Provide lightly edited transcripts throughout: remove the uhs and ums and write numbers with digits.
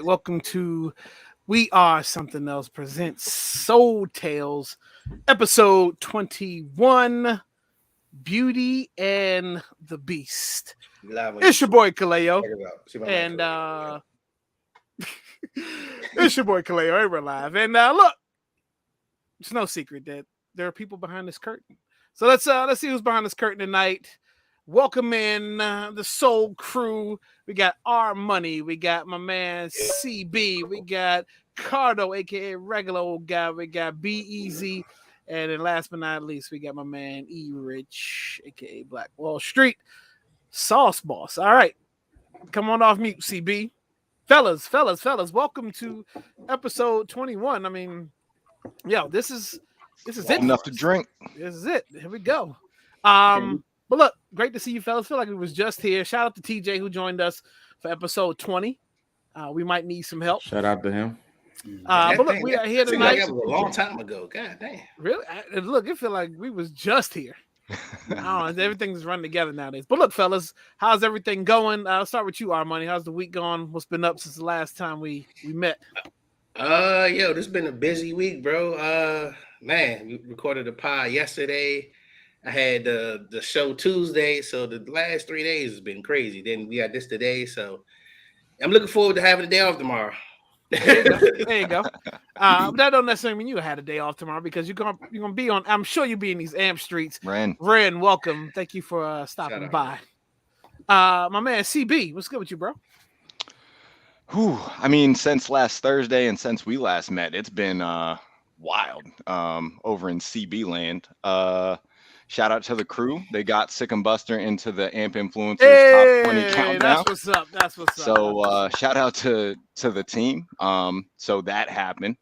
Welcome to We Are Something Else presents Soul Tales, episode 21, Beauty and the Beast. It's your boy Kaleo, and it's your boy Kaleo. And we're live, and look, it's no secret that there are people behind this curtain. So let's see who's behind this curtain tonight. Welcome in the Soul Crew. We got R Money. We got my man CB. We got Cardo, aka regular old guy. We got B Easy, and then last but not least, we got my man E Rich, aka Black Wall Street Sauce Boss. All right, come on off mute, CB. Fellas. Welcome to episode 21. I mean, yo, this is it. Enough to drink. This is it. Here we go. But look, great to see you fellas. Feel like we was just here. Shout out to TJ who joined us for episode 20. We might need some help. Shout out to him. But look, we are here tonight. That was a long time ago. God damn. Really? Look, it feel like we was just here. I don't know. Everything's running together nowadays. But look, fellas, how's everything going? I'll start with you, R Money. How's the week going? What's been up since the last time we met? This has been a busy week, bro. Man, we recorded a pod yesterday. I had the show Tuesday, so the last 3 days has been crazy. Then we got this today, so I'm looking forward to having a day off tomorrow. There you go. That don't necessarily mean you had a day off tomorrow because you're gonna be on. I'm sure you'll be in these amp streets. Ren, welcome. Thank you for stopping by. My man CB, what's good with you, bro? I mean, since last Thursday and since we last met, it's been wild over in CB land. Shout out to the crew. They got Sick and Buster into the Amp Influencers Top 20 countdown. That's what's up. So shout out to the team. So that happened.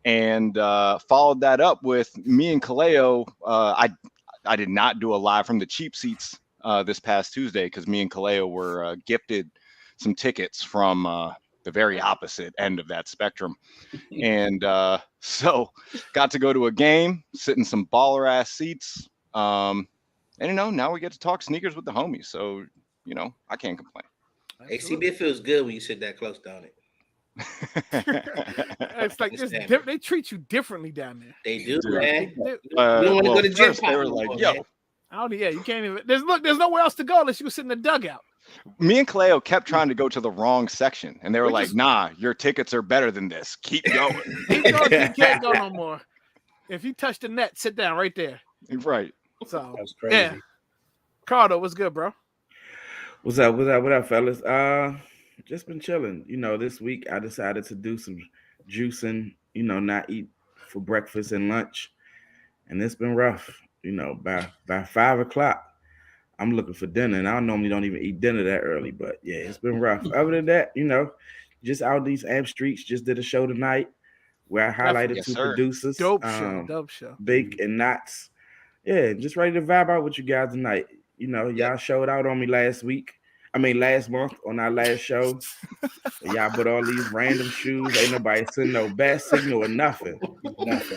And followed that up with me and Kaleo. I did not do a live from the cheap seats this past Tuesday because me and Kaleo were gifted some tickets from the very opposite end of that spectrum. And so got to go to a game, sit in some baller ass seats. And now we get to talk sneakers with the homies, so I can't complain. Hey, CB, it feels good when you sit that close down it. It's like they treat you differently down there. They do, man. You don't want to go to gym. They were like, "Yo, you can't even." There's nowhere else to go unless you sit in the dugout. Me and Kaleo kept trying to go to the wrong section, and they were like, "Nah, your tickets are better than this. Keep going." You can't go no more. If you touch the net, sit down right there. Right. So that's crazy. Yeah. Cardo, what's good, bro? What's up, fellas? Just been chilling. This week I decided to do some juicing, not eat for breakfast and lunch. And it's been rough. By 5 o'clock, I'm looking for dinner. And I normally don't even eat dinner that early, but yeah, it's been rough. Other than that, just out these amp streets, just did a show tonight where I highlighted two producers. Dope show. Big and Knots. Yeah, just ready to vibe out with you guys tonight. Y'all showed out on me last month on our last show. Y'all put all these random shoes. Ain't nobody send no bad signal or nothing.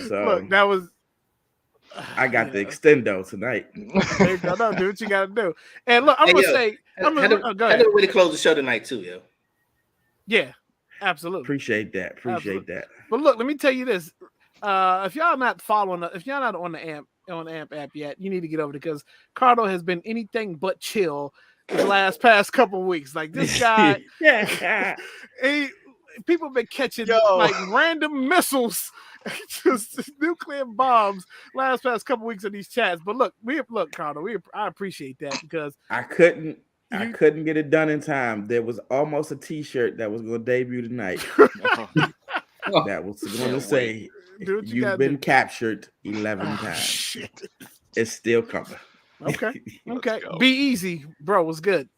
So look, that was. I got the extendo tonight. There you go. No, do what you got to do. And look, I'm gonna say, go ahead. I know way to close the show tonight too, yo. Yeah, absolutely. Appreciate that. But look, let me tell you this: if y'all not following, if y'all not on the amp app yet, you need to get over it because Cardo has been anything but chill the past couple of weeks. Like this guy, people have been catching like random missiles, just nuclear bombs past couple of weeks in these chats. But look, Cardo, I appreciate that because I couldn't I couldn't get it done in time. There was almost a T-shirt that was going to debut tonight. That was going to say, "You've been captured 11 times." Shit. It's still coming. Okay. Be easy, bro. Was good.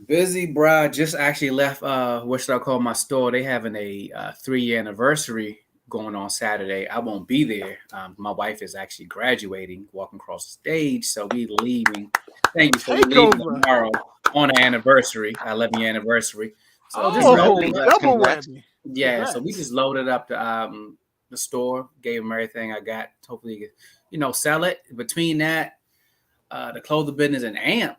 Busy, bro. Just actually left. What should I call my store? They having a 3-year anniversary going on Saturday. I won't be there. My wife is actually graduating, walking across the stage, so we leaving. Thank you. So we leaving tomorrow on the anniversary, 11-year anniversary. So just double whammy. Yeah, Congrats. so we just loaded up the store, gave them everything I got. Hopefully, sell it. Between that, the clothing business and AMP,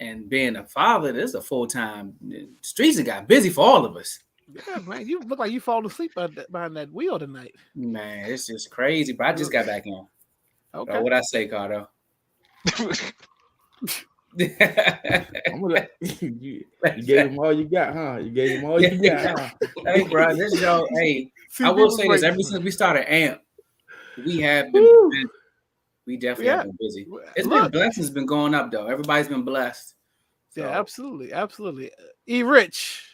and being a father, this is a full-time. Streets have got busy for all of us. Yeah, man, you look like you fall asleep behind that wheel tonight. Man, it's just crazy. But I just got back on. Okay. So what I say, Cardo? I'm gonna you gave him all you got, huh? You gave him all you got, huh? Hey, bro, this show. Hey, I will say this: ever since we started AMP, we have been busy. We definitely have been busy. It's been blessings been going up though. Everybody's been blessed. So. Yeah, absolutely. E. Rich.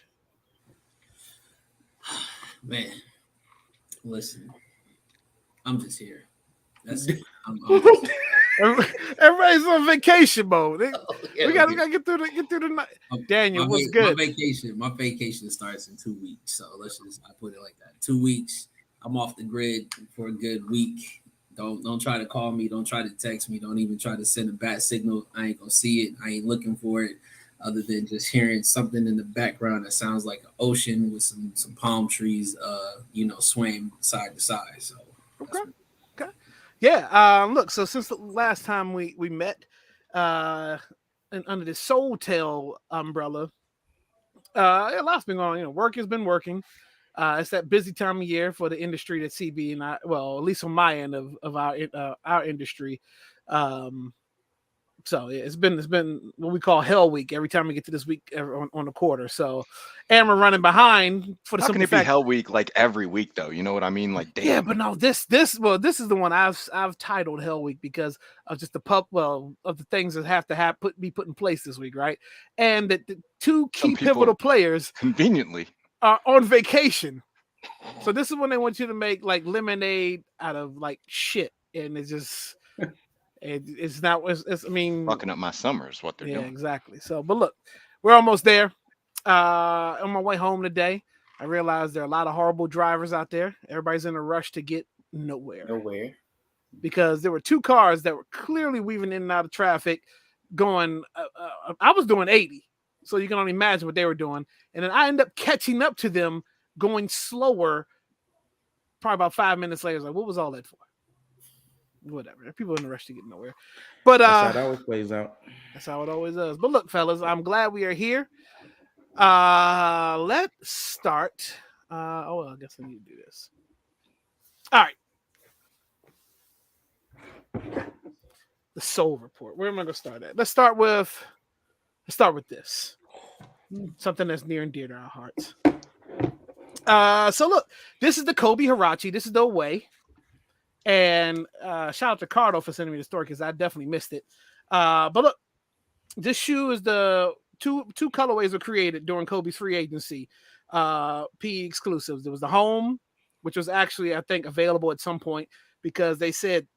Man, listen, I'm just here. That's Everybody's on vacation mode. We gotta get through the night. Daniel, what's good? My vacation starts in 2 weeks, so I put it like that. 2 weeks. I'm off the grid for a good week. Don't try to call me. Don't try to text me. Don't even try to send a bat signal. I ain't gonna see it. I ain't looking for it. Other than just hearing something in the background that sounds like an ocean with some palm trees, swaying side to side. So okay, yeah. Look, so since the last time we met, and under the Soul Tale umbrella, a lot's been going on. Work has been working. It's that busy time of year for the industry that CB and I, well, at least on my end of our industry. So yeah, it's been what we call Hell Week every time we get to this week on the quarter. So, and we're running behind for the How simple can it fact. be Hell Week like every week though? You know what I mean? Like daily. Yeah, but no, this is the one I've titled Hell Week because of just of the things that have to be put in place this week, right? And that the two key pivotal players conveniently are on vacation. So this is when they want you to make like lemonade out of like shit, and it's just. It's not. I mean, fucking up my summer is what they're doing. Yeah, exactly. So, but look, we're almost there. On my way home today, I realized there are a lot of horrible drivers out there. Everybody's in a rush to get nowhere. Because there were two cars that were clearly weaving in and out of traffic, going. I was doing 80, so you can only imagine what they were doing. And then I end up catching up to them, going slower. Probably about 5 minutes later, I was like, what was all that for? Whatever. People in a rush to get nowhere. But that's how it always plays out. That's how it always does. But look, fellas, I'm glad we are here. Let's start. I guess I need to do this. All right. The Soul Report. Where am I gonna start at? Let's start with this. Something that's near and dear to our hearts. So look, this is the Kobe Hirachi. This is the away. And shout out to Cardo for sending me the story because I definitely missed it. But look, this shoe is the two colorways were created during Kobe's free agency. PE exclusives. There was the home, which was actually, I think, available at some point because they said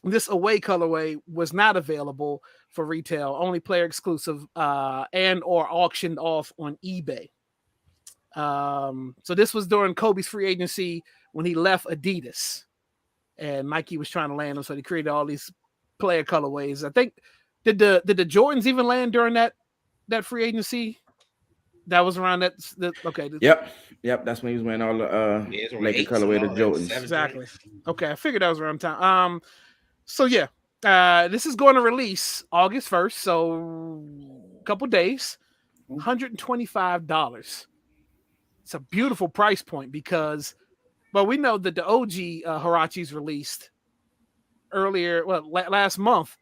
this away colorway was not available for retail, only player exclusive, and or auctioned off on eBay. So this was during Kobe's free agency when he left Adidas. And Nike was trying to land them, so they created all these player colorways. I think did the Jordans even land during that free agency? That was around that. Okay. Yep. That's when he was wearing all the Laker colorway the Jordans. Exactly. Okay, I figured that was around time. So yeah, this is going to release August 1st, so a couple days. $125. It's a beautiful price point because. Well, we know that the OG Hirachis released earlier, last month,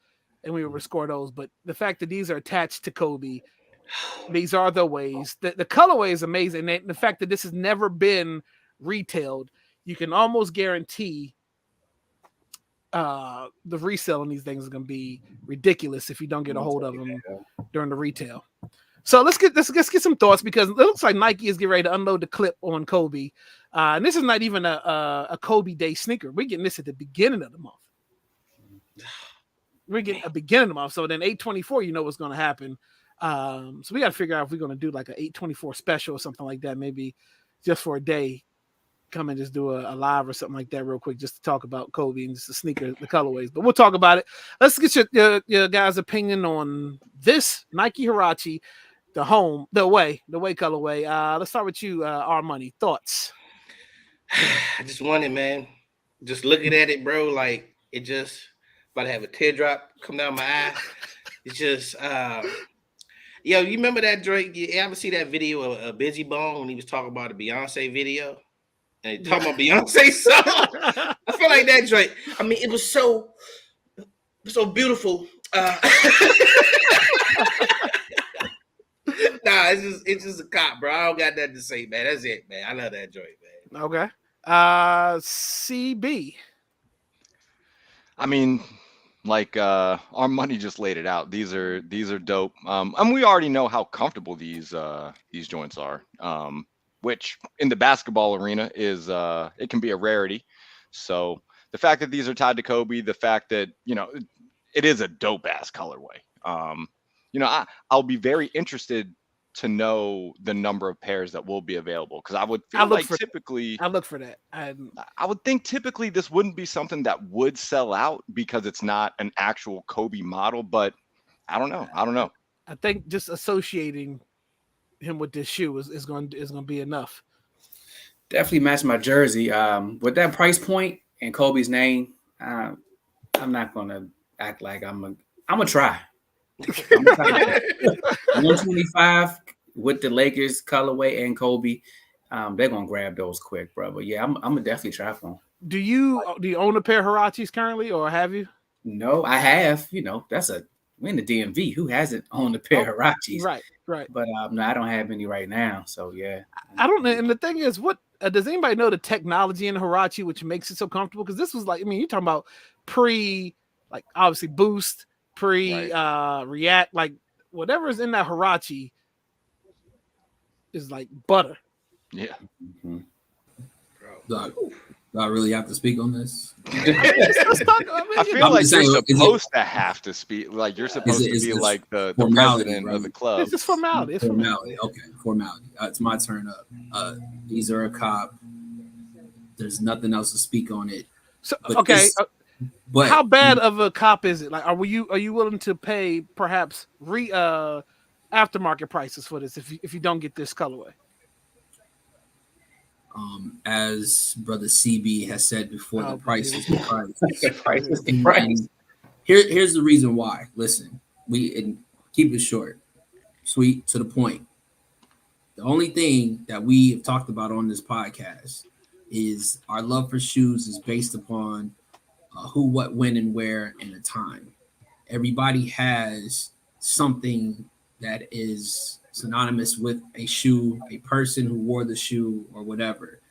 and we will score those. But the fact that these are attached to Kobe, these are the ways. The colorway is amazing. And the fact that this has never been retailed, you can almost guarantee the resale on these things is going to be ridiculous if you don't get a hold of them during the retail. So let's get some thoughts, because it looks like Nike is getting ready to unload the clip on Kobe. And this is not even a Kobe Day sneaker. We're getting this at the beginning of the month. We're getting a beginning of the month. So then 8/24, you know what's going to happen. So we got to figure out if we're going to do like an 8/24 special or something like that, maybe just for a day. Come and just do a live or something like that real quick, just to talk about Kobe and just the sneaker, the colorways. But we'll talk about it. Let's get your guys' opinion on this Nike Huarache, the way colorway. Let's start with you, R Money. Thoughts? I just want it, man. Just looking at it, bro, like it just about to have a teardrop come down my eye. It's just yo, you remember that Drake? You ever see that video of Busy Bone when he was talking about a Beyonce video? And he talking about Beyonce song? I feel like that Drake. I mean, it was so beautiful. Nah, it's just a cop, bro. I don't got nothing to say, man. That's it, man. I love that joint, man. Okay. CB. I mean, like our money just laid it out. These are dope. And we already know how comfortable these joints are. Which in the basketball arena is it can be a rarity. So the fact that these are tied to Kobe, the fact that, you know, it is a dope ass colorway. You know, I'll be very interested to know the number of pairs that will be available, because I would feel like typically I look for that. I would think typically this wouldn't be something that would sell out because it's not an actual Kobe model, but I don't know. I think just associating him with this shoe is going to be enough. Definitely match my jersey. With that price point and Kobe's name, I'm not going to act like I'm gonna try. 125 with the Lakers colorway and Kobe, they're gonna grab those quick, bro. But yeah, I'm gonna definitely try for them. Do you own a pair of Huaraches currently, or have you? No, I have. You know, we're in the DMV. Who hasn't owned a pair of Huaraches? Right. But no, I don't have any right now. So yeah, I don't know. And the thing is, what does anybody know the technology in Huarache which makes it so comfortable? Because this was like, I mean, you're talking about like obviously Boost, React, like whatever is in that Huarache is like butter. Yeah. Mm-hmm. Do I really have to speak on this? Let's talk. I feel like you're supposed to have to speak. Like you're supposed to be like the president of the club. It's just formality. It's formality. Okay, formality. It's my turn up. These are a cop. There's nothing else to speak on it. So okay. But how bad of a cop is it? Like, are you willing to pay perhaps aftermarket prices for this if you don't get this colorway? As Brother CB has said before, the price is the price. The price is the price. Here's the reason why. Listen, and keep it short, sweet, to the point. The only thing that we have talked about on this podcast is our love for shoes is based upon who, what, when, and where, and the time. Everybody has something that is synonymous with a shoe, a person who wore the shoe, or whatever.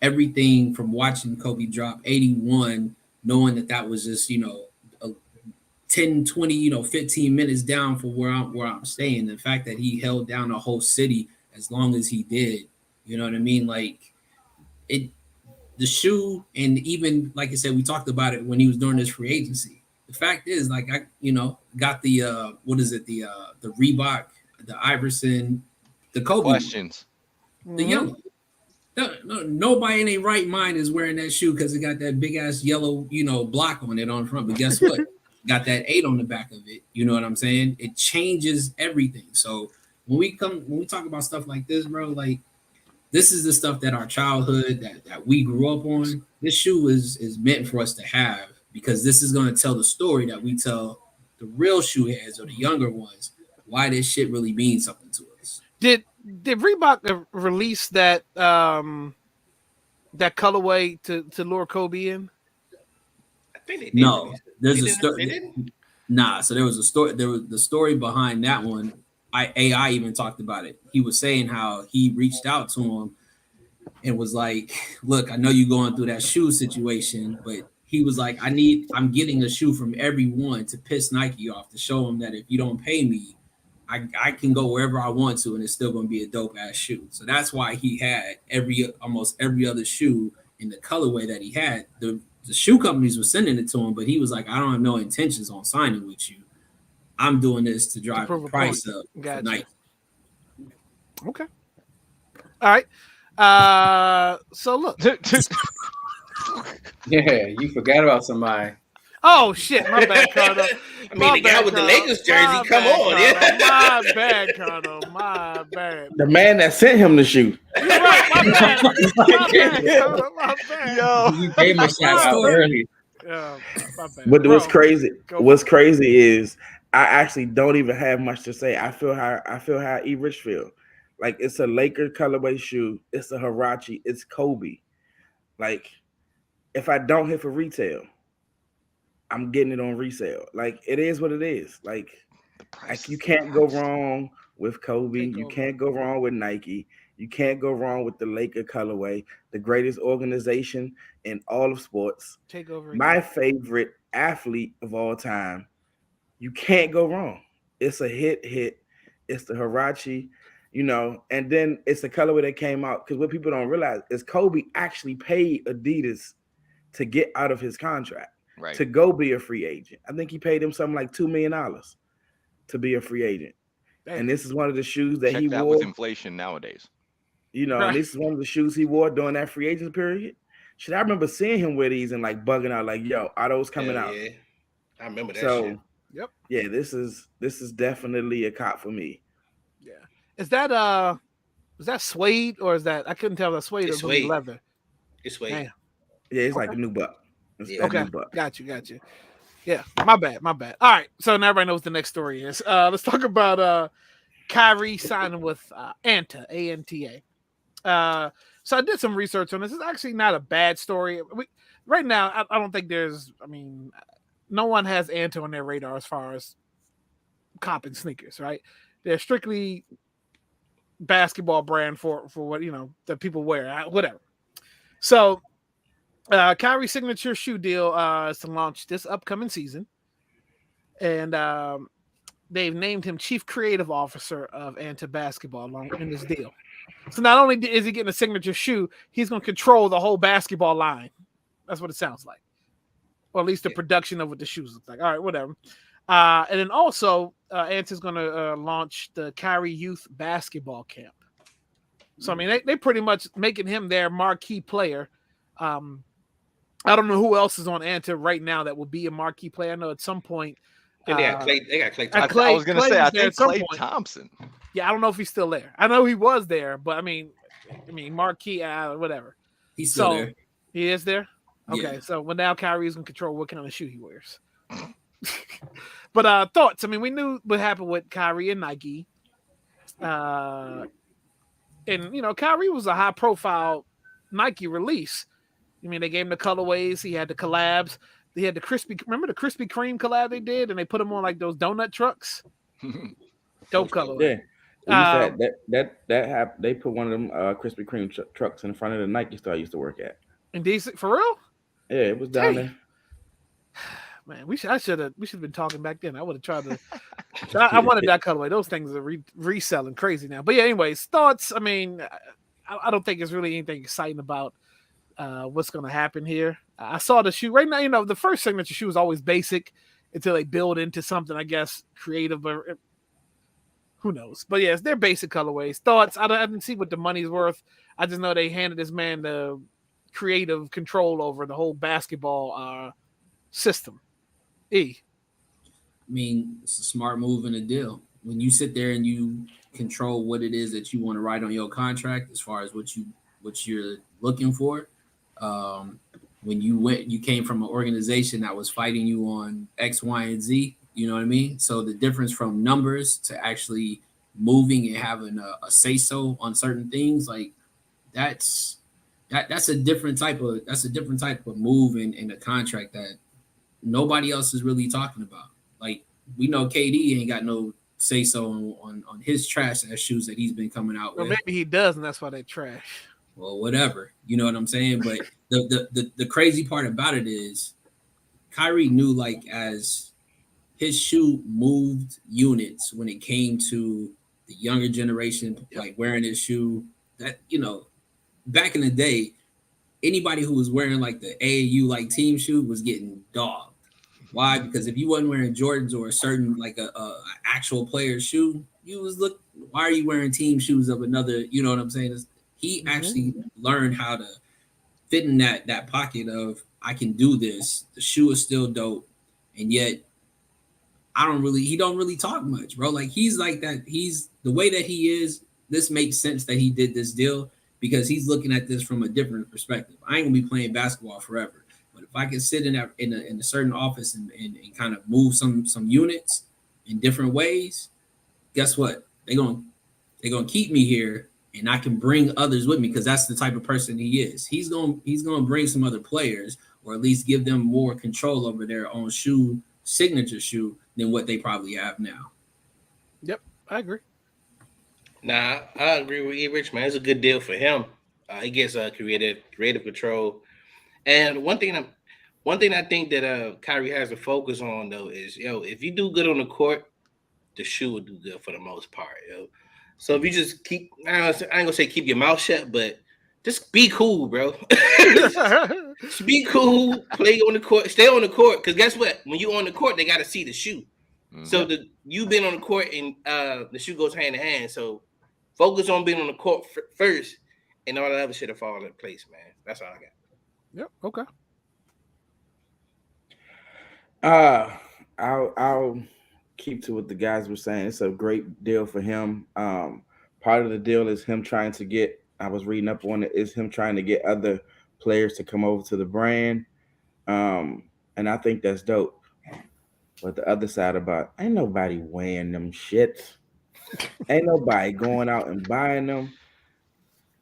Everything from watching Kobe drop 81, knowing that was just, 10, 20, 15 minutes down from where I'm staying. The fact that he held down a whole city as long as he did, you know what I mean? Like the shoe, and even like I said, we talked about it when he was doing his free agency. The fact is, like, I got the the Reebok, the Iverson, the Kobe questions, the yellow. Nobody in their right mind is wearing that shoe because it got that big ass yellow, block on it on front. But guess what? Got that 8 on the back of it. You know what I'm saying? It changes everything. So when we talk about stuff like this, bro, like, this is the stuff that our childhood that we grew up on. This shoe is meant for us to have, because this is going to tell the story that we tell the real shoe heads or the younger ones why this shit really means something to us. Did Reebok release that colorway to lure Kobe in? I think they did. No, there's a story. They didn't? Nah, so there was a story. There was the story behind that one. AI even talked about it. He was saying how he reached out to him and was like, "Look, I know you're going through that shoe situation, but." He was like, I'm getting a shoe from everyone to piss Nike off, to show them that if you don't pay me, I can go wherever I want to, and it's still going to be a dope ass shoe. So that's why he had almost every other shoe in the colorway that he had. The shoe companies were sending it to him, but he was like, I don't have no intentions on signing with you. I'm doing this to drive the price up for Nike. Okay. All right. So look. Yeah, you forgot about somebody. Oh shit, my bad, Cardo. I mean, the guy with the Lakers jersey, come on, yeah. My bad, Cardo. My bad. The man that sent him the shoe. You're right. My bad. My bad, Cardo. My bad. Yo, You gave him a shout out early. Yeah, my bad. But what's crazy? Go What's crazy is I actually don't even have much to say. I feel how E. Rich feel. Like it's a Laker colorway shoe. It's a Huarache. It's Kobe. Like if I don't hit for retail, I'm getting it on resale. Like it is what it is. Like you can't go wrong with Kobe. You can't go wrong with Nike. You can't go wrong with the Laker colorway, the greatest organization in all of sports. Take over. My favorite athlete of all time. You can't go wrong. It's a hit. It's the Huarache, and then it's the colorway that came out. Because what people don't realize is Kobe actually paid Adidas to get out of his contract. Right. To go be a free agent. I think he paid him something like $2 million to be a free agent. Damn. And this is one of the shoes that he that wore. with inflation nowadays. Right. And this is one of the shoes he wore during that free agent period. Shit, I remember seeing him wear these and like bugging out, like, yo, are those coming out? Yeah. I remember that shit. Yep. Yeah, this is definitely a cop for me. Yeah. Is that suede or is that I couldn't tell if that's suede or suede. leather? It's suede. Damn. Yeah, it's like a new buck. Okay, got you. Yeah, my bad. All right, so now everybody knows what the next story is. Let's talk about Kyrie signing with Anta, A-N-T-A. So I did some research on this. It's actually not a bad story. Right now, I don't think no one has Anta on their radar as far as copping sneakers, right? They're strictly basketball brand for what, that people wear, whatever. So Kyrie's signature shoe deal is to launch this upcoming season. And they've named him Chief Creative Officer of Anta Basketball in this deal. So not only is he getting a signature shoe, he's going to control the whole basketball line. That's what it sounds like. Or at least the production of what the shoes look like. All right, whatever. And then also, Anta's going to launch the Kyrie Youth Basketball Camp. So, I mean, they pretty much making him their marquee player. I don't know who else is on Anta right now that will be a marquee player. I know at some point. They got Klay Thompson. I was going to say, I think Klay Thompson. Yeah, I don't know if he's still there. I know he was there, but I mean, marquee, whatever. He's still there. He is there? Okay, yeah. So now Kyrie's going to control what kind of shoe he wears. But thoughts? I mean, we knew what happened with Kyrie and Nike. And, Kyrie was a high-profile Nike release. I mean, they gave him the colorways. He had the collabs. They had remember the Krispy Kreme collab they did, and they put them on like those donut trucks. Dope colorway. Yeah, they put one of them Krispy Kreme trucks in front of the Nike store I used to work at. And decent for real? Yeah, it was down there. Man, we should have been talking back then. I would have tried to. I wanted that colorway. Those things are reselling crazy now. But yeah, anyways, thoughts. I mean, I don't think it's really anything exciting about what's going to happen here. I saw the shoe right now. The first signature shoe is always basic until they build into something, I guess, creative or who knows. But yes, they're basic colorways. Thoughts. I didn't see what the money's worth. I just know they handed this man the creative control over the whole basketball system. I mean, it's a smart move and a deal. When you sit there and you control what it is that you want to write on your contract, as far as what you're looking for. When you came from an organization that was fighting you on X, Y, and Z, you know what I mean? So the difference from numbers to actually moving and having a say-so on certain things, like that's a different type of move in a contract that nobody else is really talking about. Like, we know KD ain't got no say-so on his trash ass shoes that he's been coming out with. Well, maybe he does, and that's why they trash. Well, whatever. You know what I'm saying? But the crazy part about it is Kyrie knew, like, as his shoe moved units when it came to the younger generation, like wearing his shoe. That back in the day, anybody who was wearing like the AAU like team shoe was getting dogged. Why? Because if you wasn't wearing Jordans or a certain like a actual player's shoe, you was look. Why are you wearing team shoes of another? You know what I'm saying? He actually learned how to fit in that pocket of I can do this. The shoe is still dope, and yet he don't really talk much, bro. Like he's like that. He's the way that he is. This makes sense that he did this deal because he's looking at this from a different perspective. I ain't gonna be playing basketball forever, but if I can sit in a certain office and kind of move some units in different ways, guess what? They're gonna keep me here, and I can bring others with me because that's the type of person he is. He's gonna bring some other players, or at least give them more control over their own signature shoe than what they probably have now. Yep, I agree. Nah, I agree with you, Rich, man. It's a good deal for him. He gets creative control. And one thing I think that Kyrie has to focus on though is if you do good on the court, the shoe will do good for the most part, So if you just keep, I ain't gonna say keep your mouth shut, but just be cool, bro. Just be cool. Play on the court. Stay on the court. Because guess what? When you on the court, they got to see the shoe. So you been on the court and the shoe goes hand in hand. So focus on being on the court first, and all that other shit will fall into place, man. That's all I got. Yep. Okay. I'll keep to what the guys were saying. It's a great deal for him. Part of the deal is him trying to get. I was reading up on it. Is him trying to get other players to come over to the brand, and I think that's dope. But the other side about ain't nobody wearing them shits. Ain't nobody going out and buying them.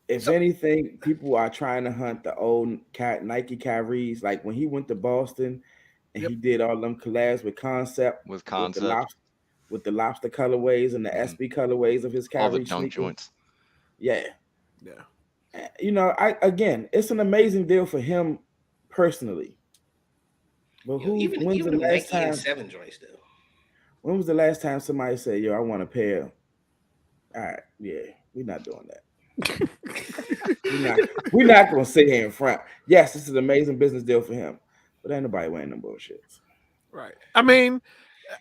If anything, people are trying to hunt the old Nike Kyries. Like when he went to Boston and he did all them collabs with Concept, with the lobster colorways and the SB colorways of his Kyrie all the dunk sneakers. joints. Yeah. It's an amazing deal for him personally. But when's the last time? 7 joints though. When was the last time somebody said, "Yo, I want a pair"? All right, yeah, we're not doing that. we're not gonna sit here in front. Yes, this is an amazing business deal for him, but ain't nobody wearing them bullshits. Right. I mean,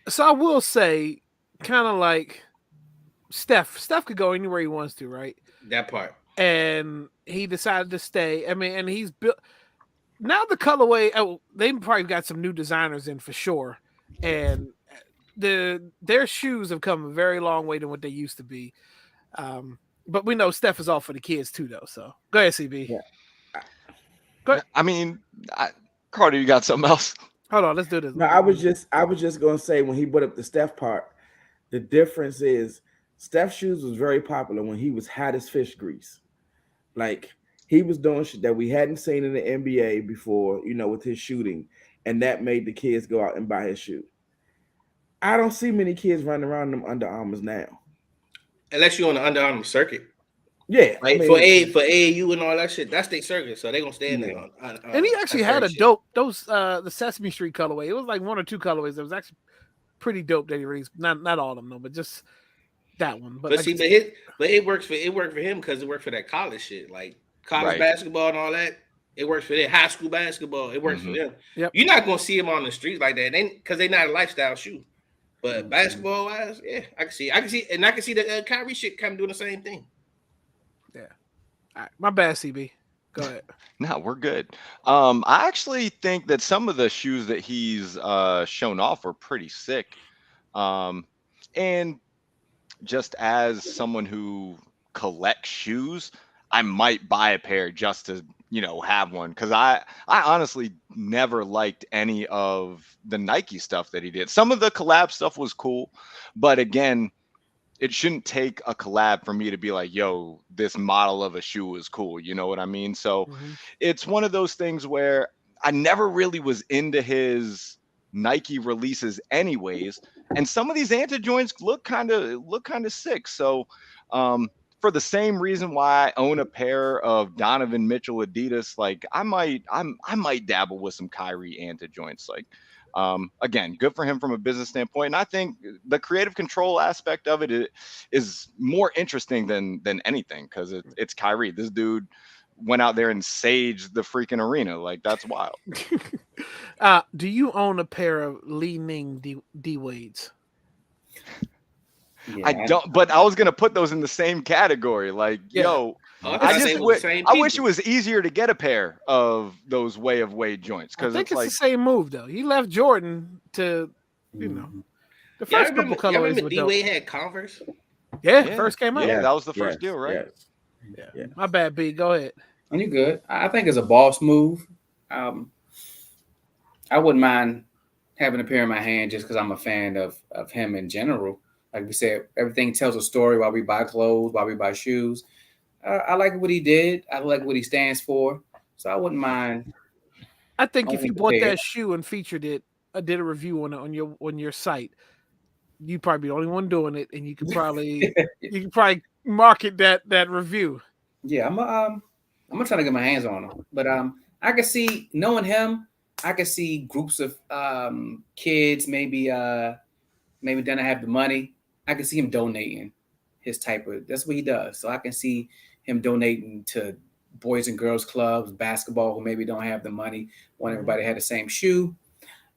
so I will say, kind of like Steph. Steph could go anywhere he wants to, right? That part. And he decided to stay. I mean, and he's built. Now the colorway. Oh, they probably got some new designers in for sure, and their shoes have come a very long way than what they used to be. But we know Steph is all for the kids too, though. So go ahead, CB. Yeah. Go ahead. I mean, Carter, you got something else? Hold on, let's do this. No, I was just gonna say when he brought up the Steph part, the difference is Steph's shoes was very popular when he was hot as fish grease. Like he was doing shit that we hadn't seen in the NBA before, with his shooting, and that made the kids go out and buy his shoe. I don't see many kids running around them Under Armours now. Unless you're on the Under Armour circuit. Yeah. Like for AAU and all that shit, that's their circuit. So they're going to stay in there. And he actually had a dope, the Sesame Street colorway. It was like 1 or 2 colorways. It was actually pretty dope that he released. Not all of them, though, but just that one. But it works for him because it worked for that college shit. Like college basketball and all that. It works for them. High school basketball, it works for them. Yep. You're not going to see them on the streets like that because they're not a lifestyle shoe. But basketball wise, yeah, I can see, and I can see the Kyrie shit kind of doing the same thing. Yeah. All right, my bad, CB. Go ahead. No, we're good. I actually think that some of the shoes that he's shown off are pretty sick. And just as someone who collects shoes, I might buy a pair just to have one, because I honestly never liked any of the Nike stuff that he did. Some of the collab stuff was cool, but again, it shouldn't take a collab for me to be like, yo, this model of a shoe is cool. You know what I mean? So it's one of those things where I never really was into his Nike releases anyways. And some of these anti-joints look kind of sick. So for the same reason why I own a pair of Donovan Mitchell Adidas, like I might dabble with some Kyrie anti-joints. Like Again, good for him from a business standpoint. And I think the creative control aspect of it is more interesting than anything, because it's Kyrie. This dude went out there and saged the freaking arena. Like, that's wild. Do you own a pair of Li Ning D Wades? Yeah, I don't, but I was gonna put those in the same category. Like, yo, I wish it was easier to get a pair of those Way of Wade joints, I because think it's it's like the same move though. He left Jordan to, you know, the first couple colorways were D dope. Wade had Converse. Yeah, first came out. Yeah, that was the first deal, right? Yeah. My bad, B. Go ahead. And you good. I think it's a boss move. I wouldn't mind having a pair in my hand just because I'm a fan of him in general. Like we said, everything tells a story while we buy clothes, while we buy shoes. I like what he did. I like what he stands for. So I wouldn't mind. I think if owning you the bought pair. that shoe and featured it, did a review on your site, you'd probably be the only one doing it, and you could probably market that review. Yeah, I'm gonna try to get my hands on them. But I could see, knowing him, I could see groups of kids maybe don't have the money. I can see him donating his type of, that's what he does. So I can see him donating to boys and girls clubs, basketball, who maybe don't have the money, want everybody to have the same shoe.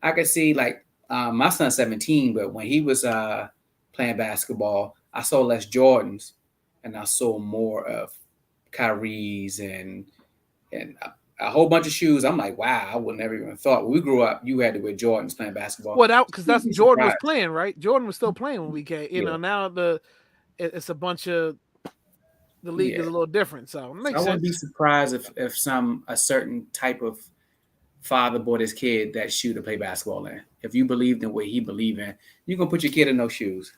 I could see, like, my son's 17, but when he was playing basketball, I saw less Jordans and I saw more of Kyrie's and a whole bunch of shoes. I'm like, wow, I would never even thought. When we grew up, you had to wear Jordans playing basketball. Well, because that's Jordan was surprised. playing, right? Jordan was still playing when we came. You know, now it's a bunch of, the league is a little different. So it makes I sense. wouldn't be surprised if a certain type of father bought his kid that shoe to play basketball in. If you believed in what he believed in, you're gonna put your kid in those shoes.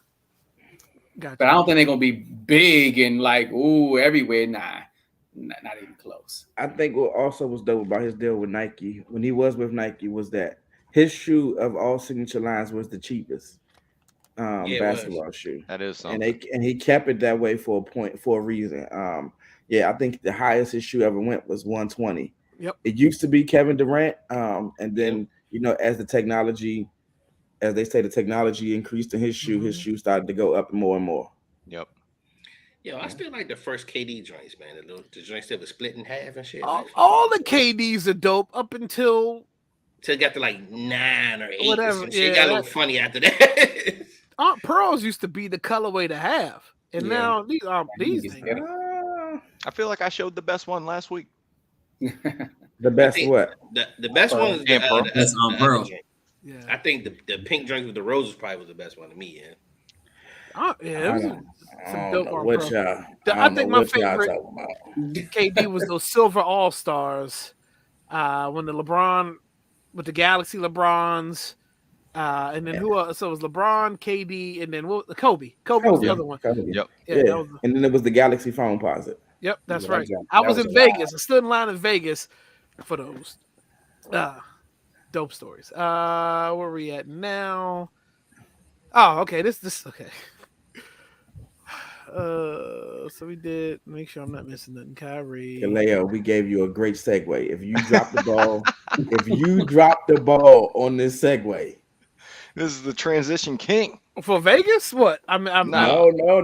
Gotcha. But I don't think they're gonna be big and like, ooh, everywhere. Nah, not even close. I think what also was dope about his deal with Nike when he was with Nike was that his shoe of all signature lines was the cheapest basketball shoe. That is something. And he kept it that way for a reason. I think the highest his shoe ever went was 120. Yep. It used to be Kevin Durant, and then as the technology increased in his shoe started to go up more and more. Yep. Yo, I still like the first KD joints, man. The joints that were split in half and shit. All the KDs are dope up until it got to like 9 or 8. Whatever. It got a little funny after that. Aunt Pearls used to be the colorway to have, and now these things. I feel like I showed the best one last week. The best what? The best one is That's on Pearl. Yeah. I think the pink drink with the roses probably was the best one to me. It was some dope on what Pearl. y'all. I think my what y'all favorite talking about. KD was those silver All Stars when the LeBron with the Galaxy LeBrons, and then who else? So it was LeBron, KD, and then Kobe. Kobe was the other one. Kobe. Yep. Yeah. And then it was the Galaxy phone posit. Yep, that's Yeah, right. that I was was in wild. Vegas. I stood in line in Vegas for those dope stories. Where are we at now? Oh, okay. This okay. So we did. Make sure I'm not missing nothing. Kyrie. Kaleo, we gave you a great segue. If you drop the ball, on this segue. This is the transition king. For Vegas? What? I'm No. We're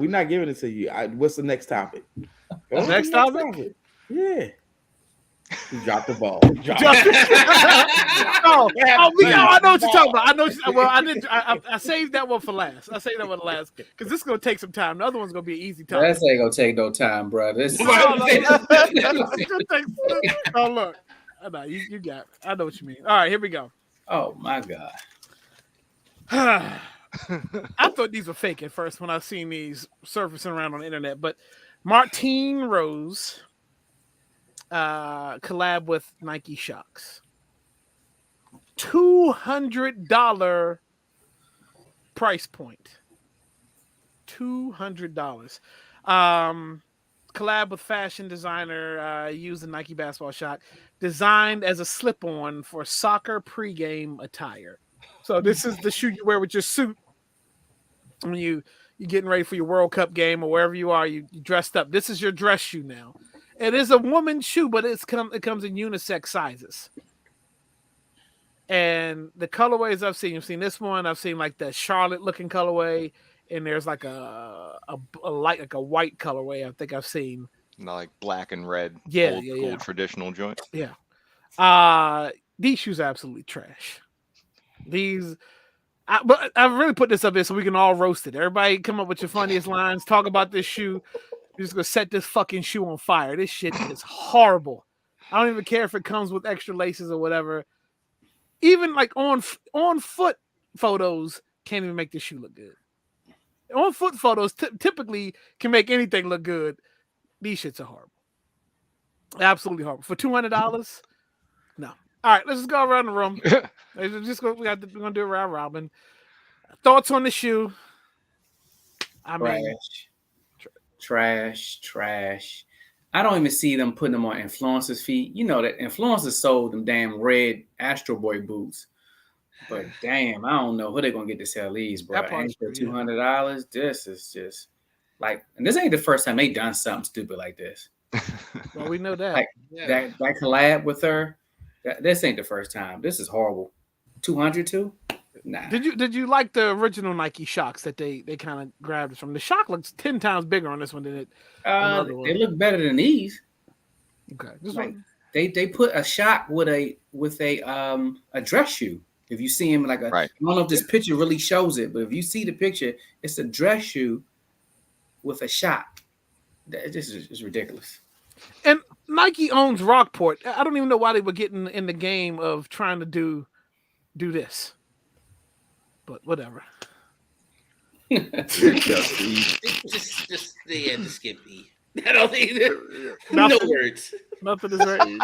not giving it to you. What's the next topic? Next topic? Yeah. You dropped the ball. I know what you're talking about. I saved that one for last. Because this is gonna take some time. The other one's gonna be an easy time. That ain't gonna take no time, bro. This Oh look. I know you got it. I know what you mean. All right, here we go. Oh my God. I thought these were fake at first when I seen these surfacing around on the internet, but Martine Rose collab with Nike Shocks. $200 price point. $200. Collab with fashion designer, used the Nike basketball shock, designed as a slip-on for soccer pregame attire. So this is the shoe you wear with your suit when you're getting ready for your World Cup game or wherever you are. You dressed up. This is your dress shoe now. It is a woman's shoe, but it comes in unisex sizes. And the colorways I've seen this one. I've seen like the Charlotte looking colorway, and there's like a light, like a white colorway. I think I've seen. Like black and red, Yeah, old school traditional joint. Yeah. These shoes are absolutely trash. But I really put this up there so we can all roast it. Everybody come up with your funniest lines. Talk about this shoe. You're just gonna set this fucking shoe on fire. This shit is horrible. I don't even care if it comes with extra laces or whatever. Even like on foot photos can't even make this shoe look good. On foot photos typically can make anything look good. These shits are horrible. Absolutely horrible. For $200? No. All right, let's just go around the room. We're gonna do a round robin. Thoughts on the shoe? I mean, trash. I don't even see them putting them on influencers' feet. You know that influencers sold them damn red Astro Boy boots. But damn, I don't know who they're gonna get to sell these, bro. And for $200, this is just like, and this ain't the first time they done something stupid like this. Well, we know that. Like that collab with her. This ain't the first time. This is horrible. 200 too? Nah. Did you like the original Nike Shocks that they kind of grabbed from? The Shock looks 10 times bigger on this one than it. They look better than these. Okay, they put a Shock with a dress shoe. If you see him like I don't know if this picture really shows it, but if you see the picture, it's a dress shoe with a Shock. This is ridiculous. And Nike owns Rockport. I don't even know why they were getting in the game of trying to do this. But whatever. just skip E. I don't think no words. Nothing is right.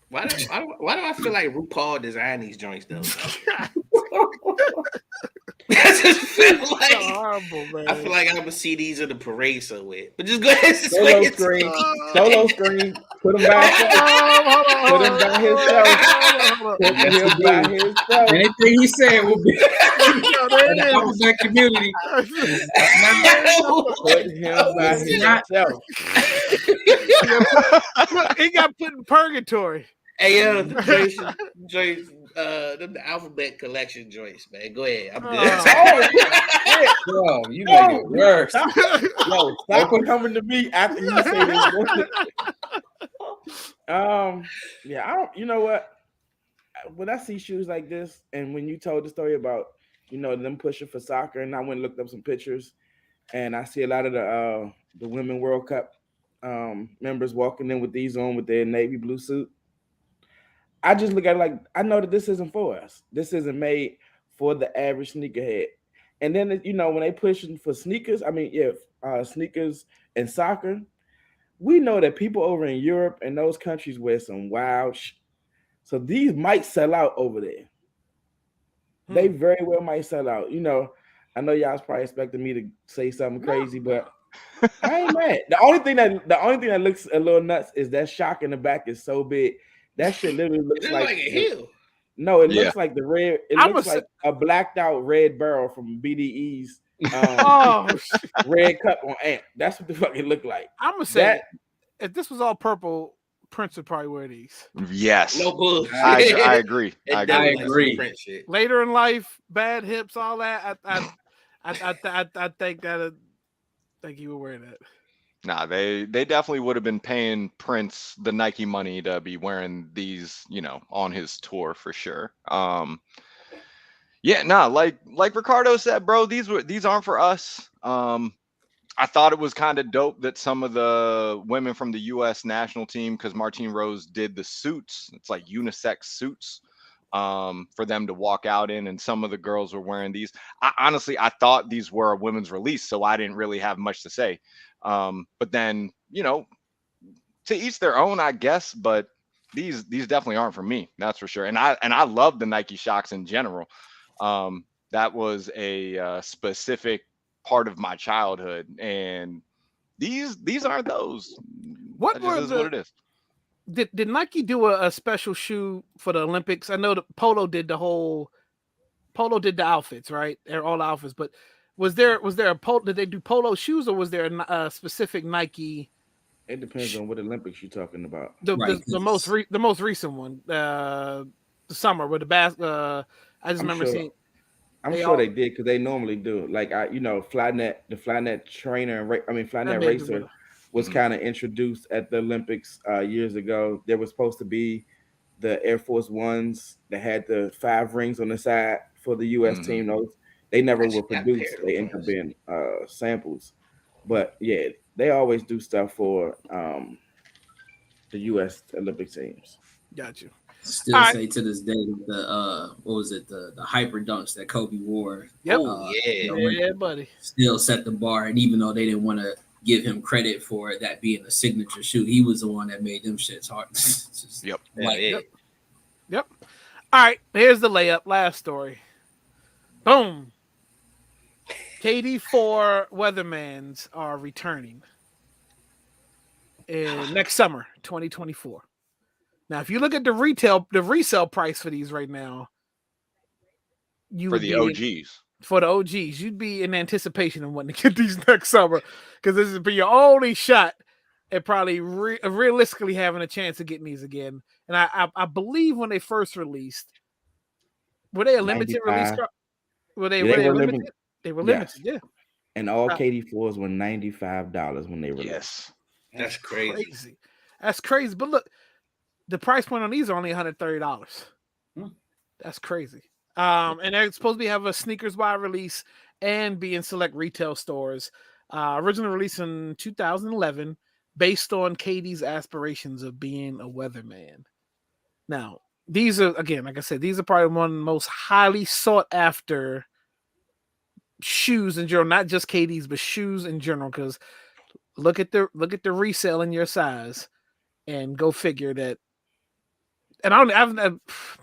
Why do I feel like RuPaul designed these joints though? I just feel like horrible, man. I feel like I'm gonna see these in the parade somewhere. But just go ahead. Solo screen. Put them by himself. Anything he said will be that community. Put him by himself. Look, he got put in purgatory. Hey, joints, the alphabet collection joints, man. Go ahead. I'm dead. Bro, you make it worse. Yo, stop coming to me after you say this. Yeah, I don't. You know what? When I see shoes like this, and when you told the story about them pushing for soccer, and I went and looked up some pictures, and I see a lot of the Women World Cup members walking in with these on with their navy blue suit. I just look at it like, I know that this isn't for us. This isn't made for the average sneakerhead. And then, when they pushing for sneakers, sneakers and soccer, we know that people over in Europe and those countries wear some wild so these might sell out over there. They very well might sell out. I know y'all's probably expecting me to say something crazy, but I ain't mad. The only thing that looks a little nuts is that Shock in the back is so big. That shit literally looks like a hill. No, it looks like the red. It looks like a blacked out red barrel from BDE's red cup on Ant. That's what the fuck it looked like. I'm gonna say if this was all purple, Prince would probably wear these. Yes, no bullshit. I agree. I agree. Later in life, bad hips, all that. I think he would wear that. Nah, they definitely would have been paying Prince the Nike money to be wearing these, on his tour for sure. Like Ricardo said, bro, these aren't for us. I thought it was kind of dope that some of the women from the U.S. national team, because Martine Rose did the suits, it's like unisex suits, for them to walk out in, and some of the girls were wearing these. I thought these were a women's release, so I didn't really have much to say. But then, to each their own, I guess, but these definitely aren't for me. That's for sure. And I love the Nike Shocks in general. That was a specific part of my childhood, and these aren't those. What it is. Did Nike do a special shoe for the Olympics? I know the Polo did the outfits, right? They're all outfits, but was there a Polo? Did they do Polo shoes, or was there a specific Nike It depends on what Olympics you're talking about. Right, The most recent one, the summer with the I just I'm remember sure. seeing I'm they sure all they did because they normally do. Like the Flynet trainer, that Flynet may have been racer better. was Mhm. kind of introduced at the Olympics years ago. There was supposed to be the Air Force Ones that had the 5 rings on the side for the U.S. Mhm. team. Those they never were Actually, I produced. paired They the end up ones. being samples. But yeah, they always do stuff for the U.S. Olympic teams. Got you. All Still right. say to this day that the what was it, the hyper dunks that Kobe wore Yep. Oh the yeah. Yeah, Olympics buddy. still set the bar. And even though they didn't want to give him credit for that being a signature shoot, he was the one that made them shits hard. Just Yep. Hell like yeah. Yep. All right. Here's the layup. Last story. Boom. KD4 Weathermans are returning in next summer, 2024. Now, if you look at the resale price for these right now, you For would the be OGs. for the OGs, you'd be in anticipation of wanting to get these next summer because this is be your only shot at probably realistically having a chance of getting these again. And I believe when they first released, were they a limited release? 95. Were Yeah, they they a were limited? limited. They were Yes, limited, yeah. and all Uh, KD4s were $95 when they released. Yes. That's crazy. That's crazy. But look, the price point on these are only $130. Hmm. That's crazy. And they're supposed to have a sneakers wide release and be in select retail stores. Originally released in 2011, based on KD's aspirations of being a weatherman. Now, these are again, like I said, these are probably one of the most highly sought after shoes in general, not just KD's, but shoes in general. Because look at the resale in your size, and go figure that. And I'm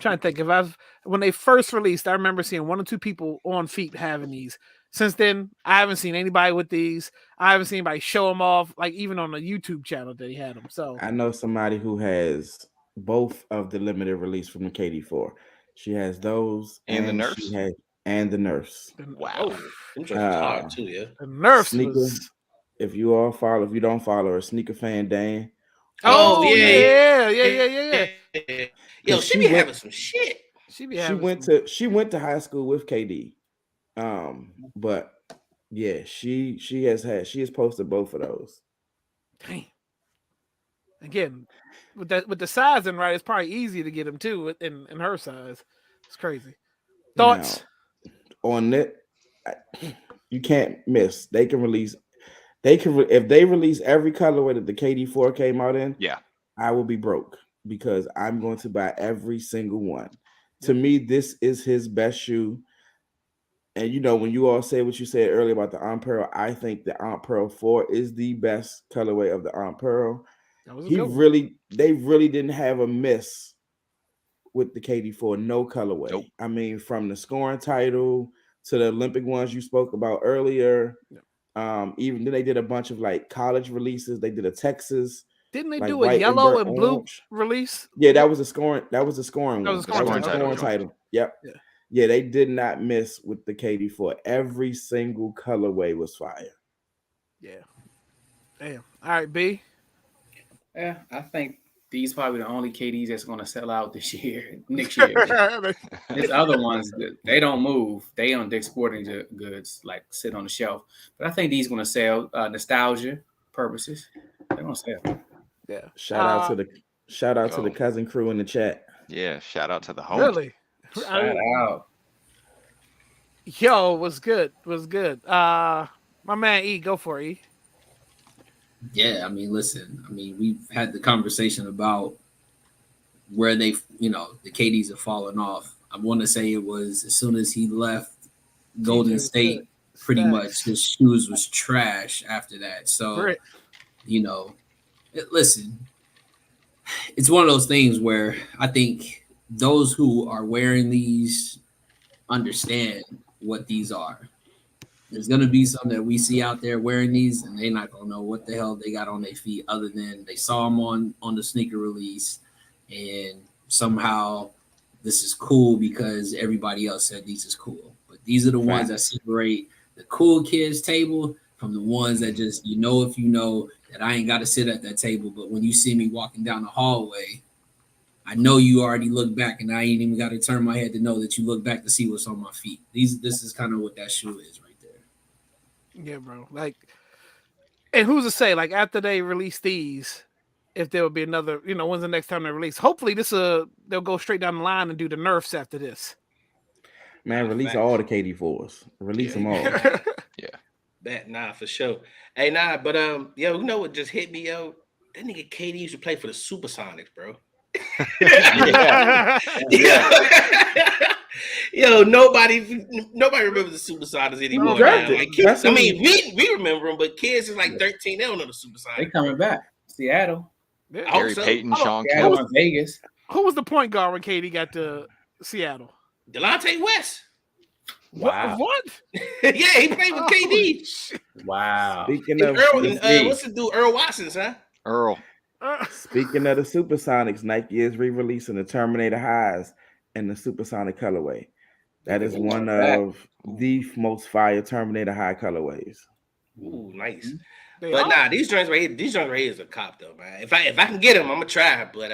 trying to think if when they first released, I remember seeing one or two people on feet having these. Since then, I haven't seen anybody with these. I haven't seen anybody show them off, like even on the YouTube channel that he had them. So I know somebody who has both of the limited release from the KD4. She has those, And the and she nurse. has and the nurse. Wow. Oh, them joints was Uh, hard too, yeah. the Nerfs sneaker. was. If you don't follow her, sneaker fan Dan, Oh Oh she yeah, yeah. yeah. Yo, because she be having some shit. She be she having went some. to high school with KD. But yeah, she has posted both of those. Dang. Again, with the sizing right, it's probably easy to get them too in her size. It's crazy. Now Thoughts? on it, you can't miss. They can release. If they release every colorway that the KD4 came out in, Yeah. I will be broke because I'm going to buy every single one. To Yep. me, this is his best shoe. And when you all say what you said earlier about the Aunt Pearl, I think the Aunt Pearl 4 is the best colorway of the Aunt Pearl. That was a good one. They really didn't have a miss with the KD4, no colorway. Nope. I mean, from the scoring title to the Olympic ones you spoke about earlier. Yep. Even then they did a bunch of like college releases. They did a Texas, Didn't they like do a white and yellow burnt and blue orange. release? Yeah, that was a scoring. That was a scoring That one. was a That was scoring a title. scoring Okay. title. Yep. Yeah. Yeah, they did not miss with the KD4. Every single colorway was fire. Yeah. Damn. All right, B. Yeah, I think these probably the only KDs that's going to sell out this year, next year. There's other ones that they don't move. They on Dick's Sporting Goods, like sit on the shelf. But I think these going to sell nostalgia purposes. They're going to sell. Yeah. Shout out to the Yo. cousin crew in the chat. Yeah. Shout out to the homie. Really? Shout out. Yo, was good. Was good. My man E, go for it, E. yeah, I mean, listen, I mean, we've had the conversation about where they, the KDs have fallen off. I want to say it was as soon as he left Golden TJ State, pretty Stacks. much his shoes was trash after that. So, Great. listen, it's one of those things where I think those who are wearing these understand what these are. There's going to be some that we see out there wearing these, and they're not going to know what the hell they got on their feet other than they saw them on the sneaker release, and somehow this is cool because everybody else said these is cool. But these are the ones that separate the cool kids table from the ones that just if you know that I ain't got to sit at that table, but when you see me walking down the hallway, I know you already look back, and I ain't even got to turn my head to know that you look back to see what's on my feet. This is kind of what that shoe is right there. Yeah, bro. Like, and who's to say, like, after they release these, if there will be another, when's the next time they release? Hopefully, they'll go straight down the line and do the nerfs after this. Man, release all the KD4s. Release them all. Yeah. For sure. Hey, but yo, you know what just hit me, yo? That nigga KD used to play for the Supersonics, bro. Yeah. Yo, nobody remembers the Supersonics anymore. Man. Like, kids, we remember them, but kids is like 13. They don't know the Supersonics. They coming back. Seattle. Gary Payton, Sean Seattle and Vegas. Who was the point guard when KD got to Seattle? Delonte West. Wow. What? Yeah, he played with KD. Wow. Speaking of what's the dude? Earl Watson, huh? Earl. Speaking of the Supersonics, Nike is re-releasing the Terminator highs in the Supersonic colorway. That is one of the most fire Terminator high colorways. Ooh, nice. But these joints right here is a cop though, man. If I can get them, I'm gonna try. But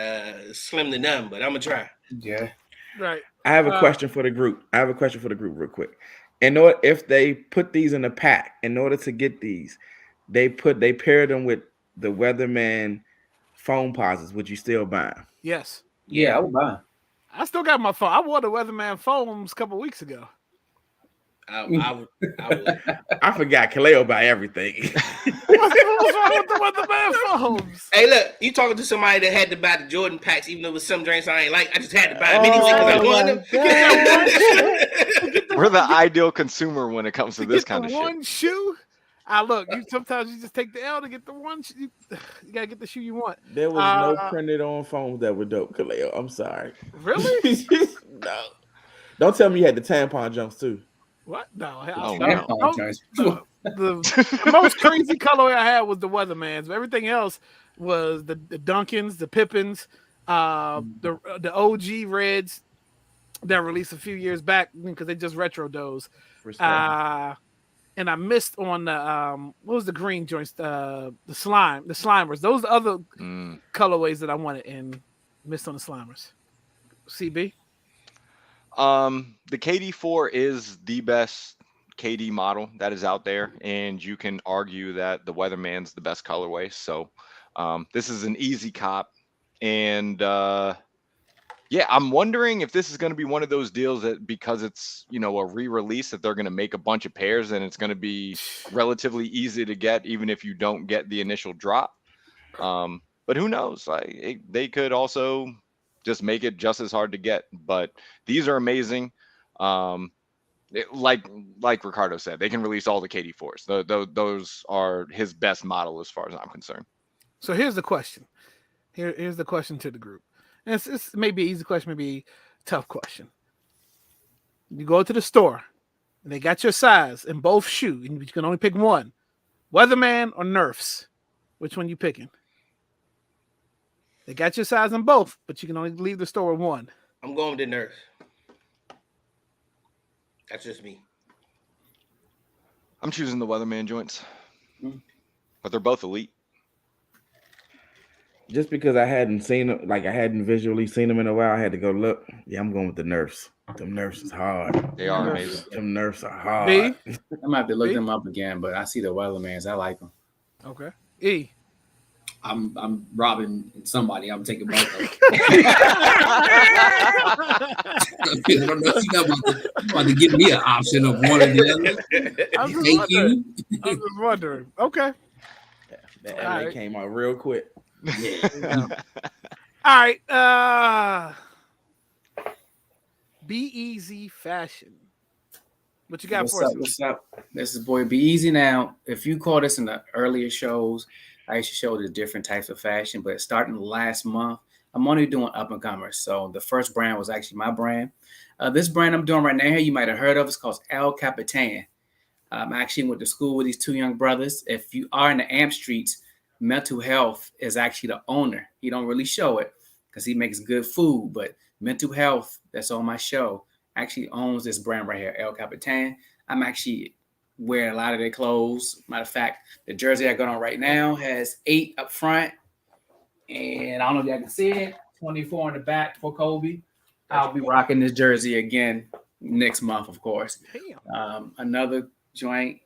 slim to none. But I'm gonna try. Yeah. Right. I have a question for the group. Real quick. If they put these in a pack, in order to get these, they pair them with the Weatherman foam posits. Would you still buy them? Yes. Yeah, I would buy them. I still got my phone. I wore the Weatherman foams a couple weeks ago. I would. I forgot Kaleo buy everything. What's wrong with the Weatherman foams? Hey, look, you talking to somebody that had to buy the Jordan packs, even though it was some drinks I ain't like. I just had to buy them anyway because I wanted them. We're the ideal consumer when it comes to this kind of shit. One shoe. Look, sometimes you just take the L to get the one. You gotta get the shoe you want. There was no printed on foams that were dope, Kaleo. I'm sorry. Really? No. Don't tell me you had the tampon jumps too. What? No. The most crazy colorway I had was the Weathermans. But everything else was the Duncans, the Pippins, the OG Reds that released a few years back because they just retro those. And I missed on the what was the green joints? The Slimers. Those are the other colorways that I wanted and missed on the Slimers. CB. The KD4 is the best KD model that is out there, and you can argue that the Weatherman's the best colorway. So this is an easy cop, and I'm wondering if this is going to be one of those deals that because it's a re-release that they're going to make a bunch of pairs and it's going to be relatively easy to get even if you don't get the initial drop. But who knows? They could also just make it just as hard to get. But these are amazing. Like Ricardo said, they can release all the KD4s. Those are his best model as far as I'm concerned. So here's the question. Here's the question to the group. And it's maybe an easy question, maybe a tough question. You go to the store, and they got your size in both shoes, and you can only pick one. Weatherman or Nerfs? Which one you picking? They got your size in both, but you can only leave the store with one. I'm going with the Nerfs. That's just me. I'm choosing the Weatherman joints. But they're both elite. Just because I hadn't seen them, I hadn't visually seen them in a while, I had to go look. Yeah, I'm going with the Nerfs. Them Nerfs is hard. They are amazing. Them Nerfs are hard. I might have to look them up again, but I see the Weathermans. I like them. Okay. E. I'm robbing somebody. I'm taking both of them. I don't know if you're about to give me an option of one or the other. Thank you. I'm just wondering. Okay. That LA came out real quick. Yeah. All right. Be Easy Fashion. What you got for us? What's up? This is boy Be Easy. Now, if you caught us in the earlier shows, I used to show the different types of fashion, but starting last month, I'm only doing up and comers. So the first brand was actually my brand. This brand I'm doing right now here, you might have heard of. It's called El Capitan. I actually went to school with these two young brothers. If you are in the Amp Streets, Mental Health is actually the owner. He don't really show it because he makes good food, but Mental Health, that's on my show, actually owns this brand right here, El Capitan. I'm actually wear a lot of their clothes. Matter of fact, the jersey I got on right now has 8 up front, and I don't know if y'all can see it, 24 in the back for Kobe. I'll be rocking this jersey again next month, of course. Damn. Another joint.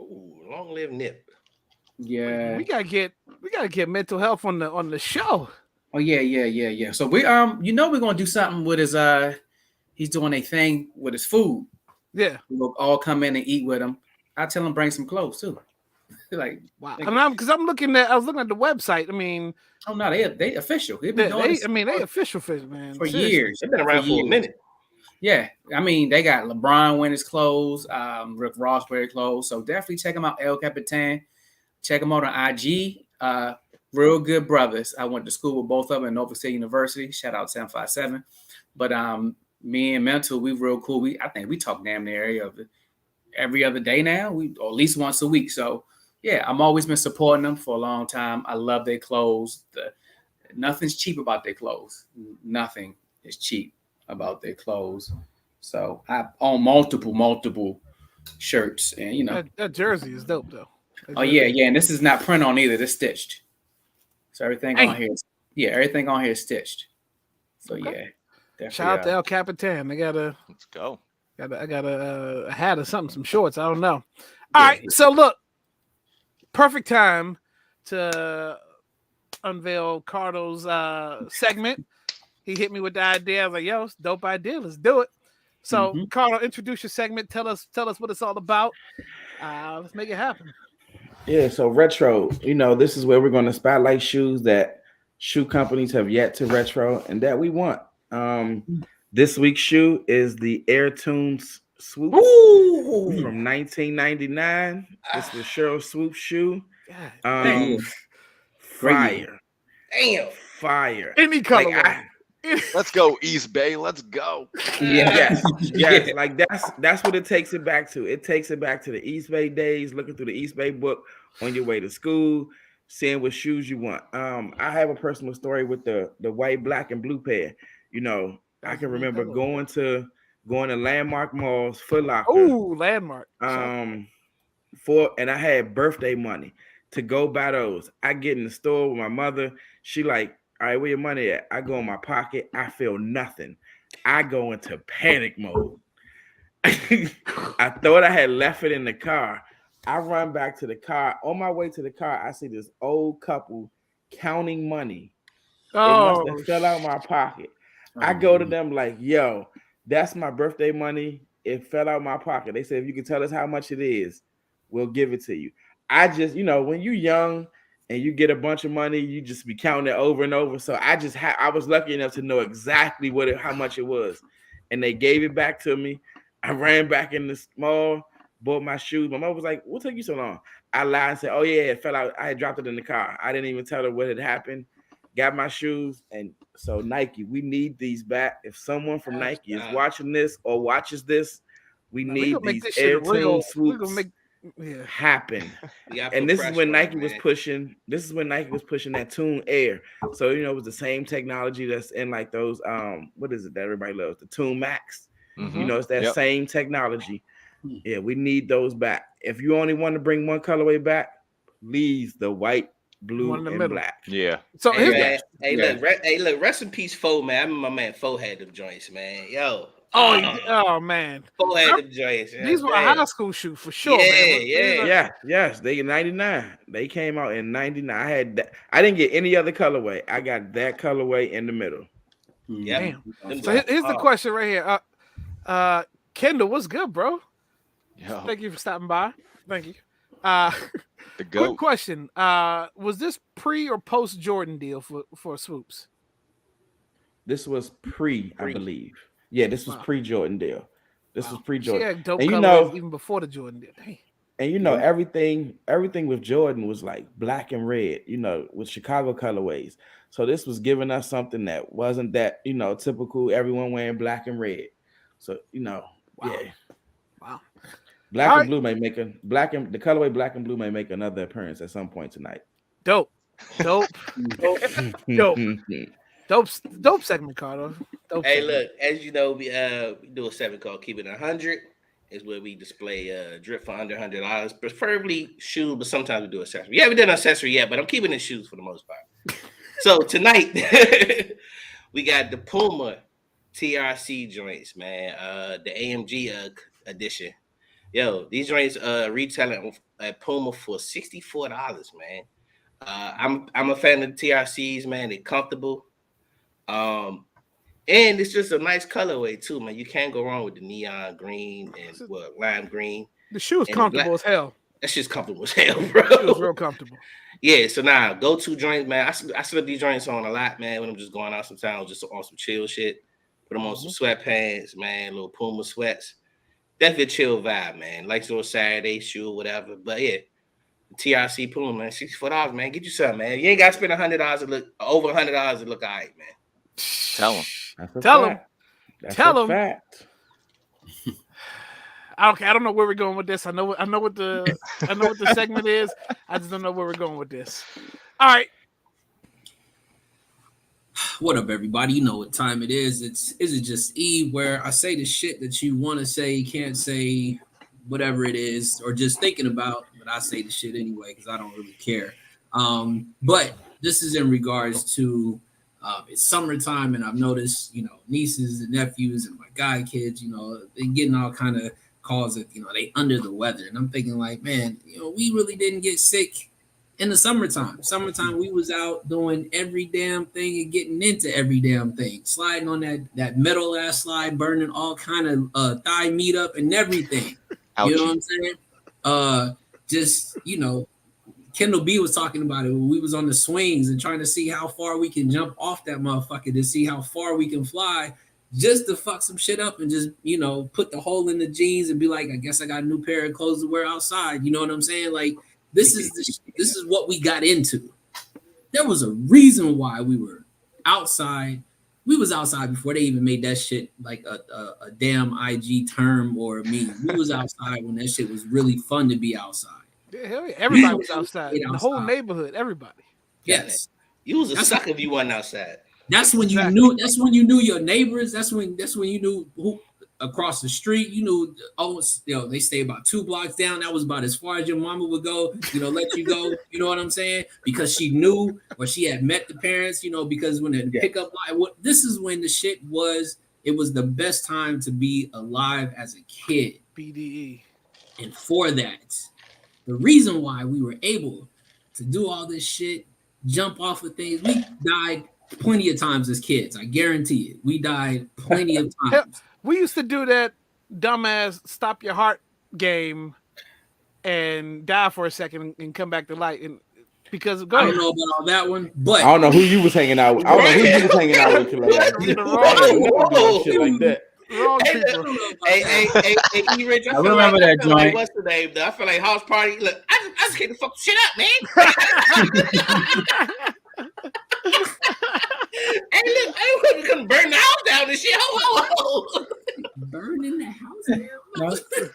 Ooh, long live Nip. Yeah. We gotta get mental health on the show. Oh yeah. So we we're gonna do something with his he's doing a thing with his food. Yeah. We'll all come in and eat with him. I tell him bring some clothes too. Like wow. I was looking at the website. I mean, oh no, they official. They've been doing they official fish, man. For Seriously. years. They've been around for a minute. Yeah, I mean they got LeBron wearing his clothes, Rick Ross wearing clothes. So definitely check them out, El Capitan. Check them out on IG. Real good brothers. I went to school with both of them at Nova State University. Shout out 757. But me and Mental, we real cool. I think we talk damn near every other day now. Or at least once a week. So yeah, I'm always been supporting them for a long time. I love their clothes. Nothing's cheap about their clothes. Nothing is cheap about their clothes. So I own multiple shirts, and that jersey is dope though. Oh yeah, and this is not print on either. It's stitched. So everything on here, everything on here is stitched. So okay. Yeah, shout out to El Capitan. Let's go. I got a hat or something, some shorts. I don't know. All right, so look, perfect time to unveil Cardo's segment. He hit me with the idea. I was like, "Yo, it's a dope idea. Let's do it." So, Cardo, introduce your segment. Tell us what it's all about. Let's make it happen. Yeah, so retro, this is where we're going to spotlight shoes that shoe companies have yet to retro and that we want. This week's shoe is the Air Tunes Swoop from 1999. It's the Cheryl Swoop shoe. Fire. Damn. Fire. Any color. Let's go, East Bay. Let's go. Yes. Like that's what it takes it back to. It takes it back to the East Bay days, looking through the East Bay book on your way to school, seeing what shoes you want. I have a personal story with the white, black, and blue pair. I can remember going to Landmark Malls, Foot Locker. Ooh, Landmark. And I had birthday money to go buy those. I get in the store with my mother. She like, all right, where your money at? I go in my pocket. I feel nothing. I go into panic mode. I thought I had left it in the car. I run back to the car. On my way to the car, I see this old couple counting money. Oh, it must have fell out my pocket. I go to them like, yo, that's my birthday money. It fell out my pocket. They said, if you can tell us how much it is, we'll give it to you. I just, when you're young and you get a bunch of money, you just be counting it over and over. So I was lucky enough to know exactly how much it was. And they gave it back to me. I ran back in the mall, bought my shoes. My mom was like, what took you so long? I lied and said, oh yeah, it fell out. I had dropped it in the car. I didn't even tell her what had happened. Got my shoes. And so Nike, we need these back. If someone from Nike is watching this or watches this, we need these Air Tune Swoops happen. And this is when Nike was pushing. This is when Nike was pushing that Tune Air. So it was the same technology that's in like those what is it that everybody loves? The Tune Max. It's that same technology. Yeah, we need those back. If you only want to bring one colorway back, leave the white, blue, and black. Yeah. So look, rest in peace, Fo, man. I remember my man Fo had them joints, man. Yo. Oh man. Fo had them joints. These were a high school shoe for sure. Yes. They in 99. They came out in 99. I had that. I didn't get any other colorway. I got that colorway in the middle. Yeah. So here's the question right here. Kendall, what's good, bro? Yo. Thank you for stopping by. Thank you. The GOAT. Quick question. Was this pre or post Jordan deal for Swoops? This was pre, I believe. Yeah, this was pre-Jordan deal. This was pre-Jordan. She had dope colors even before the Jordan deal. Dang. And everything with Jordan was like black and red, with Chicago colorways. So this was giving us something that wasn't that, typical, everyone wearing black and red. So, yeah. Wow. Black and blue may make the colorway black and blue may make another appearance at some point tonight. Dope segment, Cardo. Look, as you know, we do a segment called Keep It 100, is where we display drip for under $100, preferably shoes, but sometimes we do accessory. We haven't done accessory yet, but I'm keeping the shoes for the most part. So tonight we got the Puma TRC joints, man. The AMG edition. Yo, these joints retailing at Puma for $64, man. I'm a fan of the TRCs, man. They're comfortable. And it's just a nice colorway too, man. You can't go wrong with the neon green and lime green. The shoe is comfortable as hell. That's just comfortable as hell, bro. It was real comfortable. Yeah, so now go-to joints, man. I slip these joints on a lot, man, when I'm just going out sometimes, just on some chill shit. Put them on some sweatpants, man, little Puma sweats. Definitely a chill vibe, man. Like little Saturday shoe or whatever. But yeah, TRC Puma, man, $64, man. Get you something, man. You ain't got to spend $100 to look over $100 to look all right, man. Tell them. Tell them. Tell them. Fact. Okay, I don't know where we're going with this. I know what the segment is. I just don't know where we're going with this. All right. What up, everybody? You know what time it is. Is it just Eve where I say the shit that you want to say, can't say, whatever it is, or just thinking about, but I say the shit anyway because I don't really care. But this is in regards to it's summertime, and I've noticed, nieces and nephews and my guy kids, they getting all kind of calls that, they under the weather. And I'm thinking like, man, we really didn't get sick in the summertime. We was out doing every damn thing and getting into every damn thing, sliding on that metal ass slide, burning all kind of thigh meat up and everything. Ouchie. You know what I'm saying? Kendall B was talking about it when we was on the swings and trying to see how far we can jump off that motherfucker to see how far we can fly, just to fuck some shit up and just, put the hole in the jeans and be like, I guess I got a new pair of clothes to wear outside. You know what I'm saying? Like, this is what we got into. There was a reason why we were outside. We was outside before they even made that shit like a damn IG term or a meme. We was outside when that shit was really fun to be outside. Yeah, hell yeah. Everybody was outside. The whole neighborhood, everybody. Yes. You was a sucker if you wasn't outside. That's when you knew. That's when you knew your neighbors. That's when you knew who across the street. You knew. Oh, they stay about 2 blocks down. That was about as far as your mama would go. Let you go. You know what I'm saying? Because she knew, or she had met the parents. Because when the pickup line. This is when the shit was. It was the best time to be alive as a kid. BDE. And for that, the reason why we were able to do all this shit, jump off of things, we died plenty of times as kids. I guarantee it. We died plenty of times. We used to do that dumbass stop your heart game and die for a second and come back to life. And because I don't know about all that one, but I don't know who you was hanging out with. I don't know who you was hanging out with. Shit like that. Wrong people. Hey, Rich, I remember that joint. Like, what's the name? I feel like house party. Look, I just came to fuck shit up, man. Hey, look, I want to come burn the house down and shit. Ho. Burning the house down.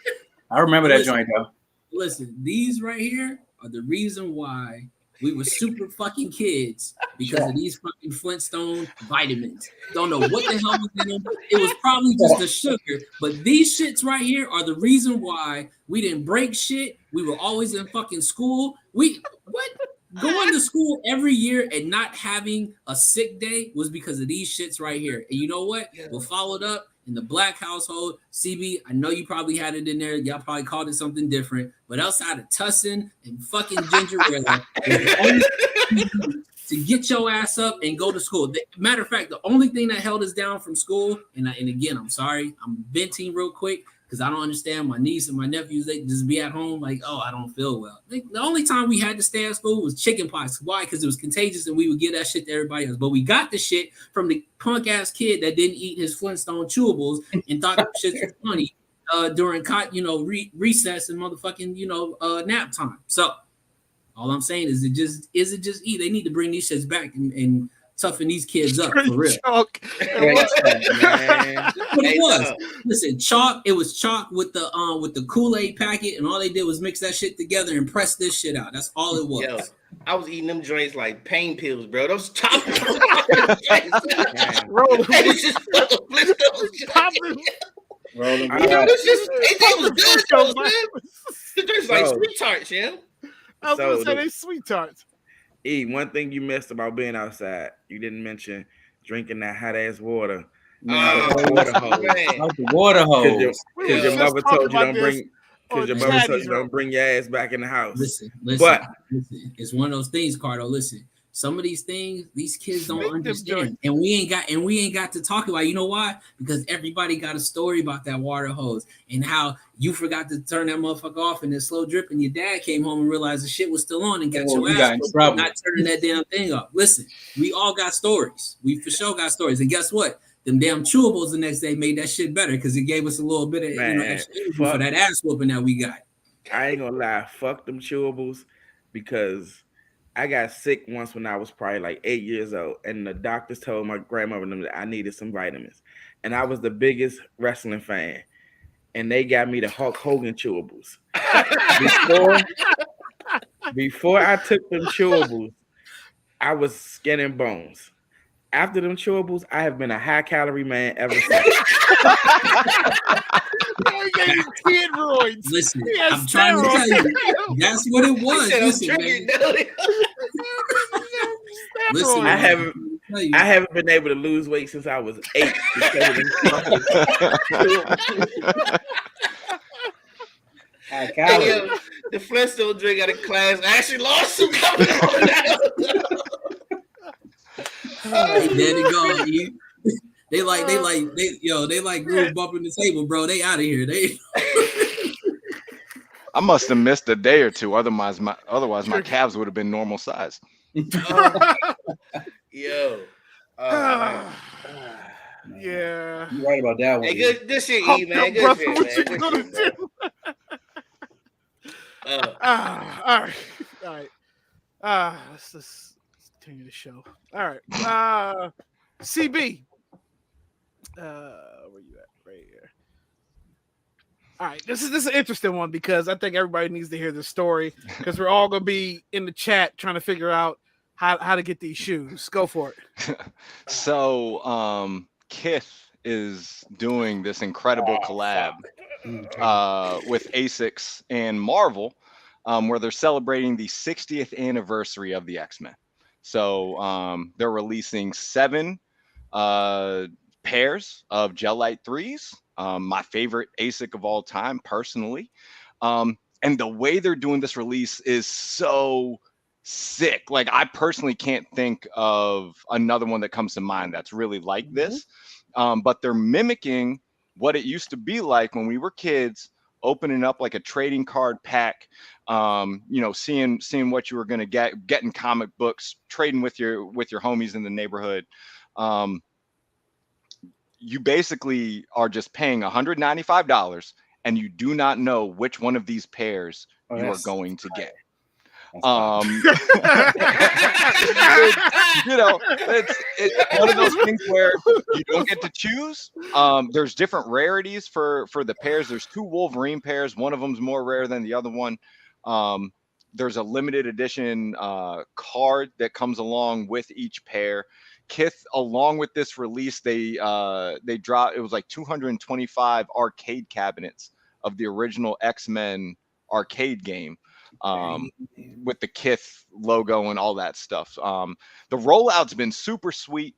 I remember that joint though. Listen, these right here are the reason why we were super fucking kids, because of these fucking Flintstone vitamins. Don't know what the hell was in them. It was probably just the sugar. But these shits right here are the reason why we didn't break shit. We were always in fucking school. Going to school every year and not having a sick day was because of these shits right here. And you know what? We'll follow it up in the black household. CB, I know you probably had it in there. Y'all probably called it something different. But outside of Tussin and fucking Ginger Ale, to get your ass up and go to school. Matter of fact, the only thing that held us down from school, and again, I'm sorry, I'm venting real quick because I don't understand my niece and my nephews. They just be at home like, oh, I don't feel well. The only time we had to stay at school was chickenpox. Why? Because it was contagious and we would give that shit to everybody else. But we got the shit from the punk ass kid that didn't eat his Flintstone chewables and thought that shit was funny during recess and motherfucking nap time. So all I'm saying is it just eat. They need to bring these shits back and toughen these kids up for real. Chalk. What it was. Listen, chalk. It was chalk with the Kool-Aid packet, and all they did was mix that shit together and press this shit out. That's all it was. Yo, I was eating them joints like pain pills, bro. Those top. Rolling I- Yo, Rock. this just they was good though, man. I There's like So- sweet tarts, yeah. was gonna So say the- they sweet tarts. One thing you missed about being outside, you didn't mention drinking that hot ass water. Man, the water hose. man. out the water Because your, hose. We cause was your just mother talking told you about don't this bring. Because on your mother told Chatty's you room. don't bring your ass back in the house. Listen, But- listen. It's one of those things, Cardo. Listen, some of these things these kids don't Sneak them understand, joints. and we ain't got to talk about. You know why? Because everybody got a story about that water hose and how you forgot to turn that motherfucker off and it slow drip, and your dad came home and realized the shit was still on and got Oh, your you ass got in whooped for trouble. not turning that damn thing off. Listen, we all got stories. We for sure got stories, and guess what? Them damn chewables the next day made that shit better because it gave us a little bit of Man, extra energy fuck. for that ass whooping that we got. I ain't gonna lie, fuck them chewables, because I got sick once when I was probably like 8 years old, and the doctors told my grandmother and them that I needed some vitamins, and I was the biggest wrestling fan, and they got me the Hulk Hogan chewables. Before I took them chewables, I was skin and bones. After them chewables, I have been a high calorie man ever since. He gave you kid roids. Listen, He has I'm trying to tell you, that's what it He was. said I'm Listen, drinking man. Nelly. Listen, I man, haven't- I'm tell you. I haven't been able to lose weight since I was 8 because of them fucking chewables. High Hey, calorie. yo, the Flintstone drink out of class. I actually lost some coming on now. Hey, there they go. They like Groove bumping the table, bro. They out of here. They I must have missed a day or two. Otherwise, my calves would have been normal size. Yo. Yeah. You're right about that one. Hey, E. good shit, Hulk E, man. up, Good brother, shit, what man. you Good gonna shit, man. do? All right. Let's continue the show. All right. CB. Where you at? Right here. All right. This is an interesting one because I think everybody needs to hear this story because we're all gonna be in the chat trying to figure out how to get these shoes. Go for it. So, Kith is doing this incredible collab with ASICS and Marvel, where they're celebrating the 60th anniversary of the X-Men. So they're releasing 7 pairs of Gel Light 3s, my favorite ASIC of all time, personally. And the way they're doing this release is so sick. Like, I personally can't think of another one that comes to mind that's really like this. But they're mimicking what it used to be like when we were kids, opening up like a trading card pack, seeing what you were going to get in comic books, trading with your homies in the neighborhood. You basically are just paying $195 and you do not know which one of these pairs you are going to get. It's one of those things where you don't get to choose. There's different rarities for the pairs. There's 2 Wolverine pairs. One of them's more rare than the other one. There's a limited edition card that comes along with each pair. Kith, along with this release, they dropped, it was like 225 arcade cabinets of the original X-Men arcade game, with the Kith logo and all that stuff. The rollout's been super sweet.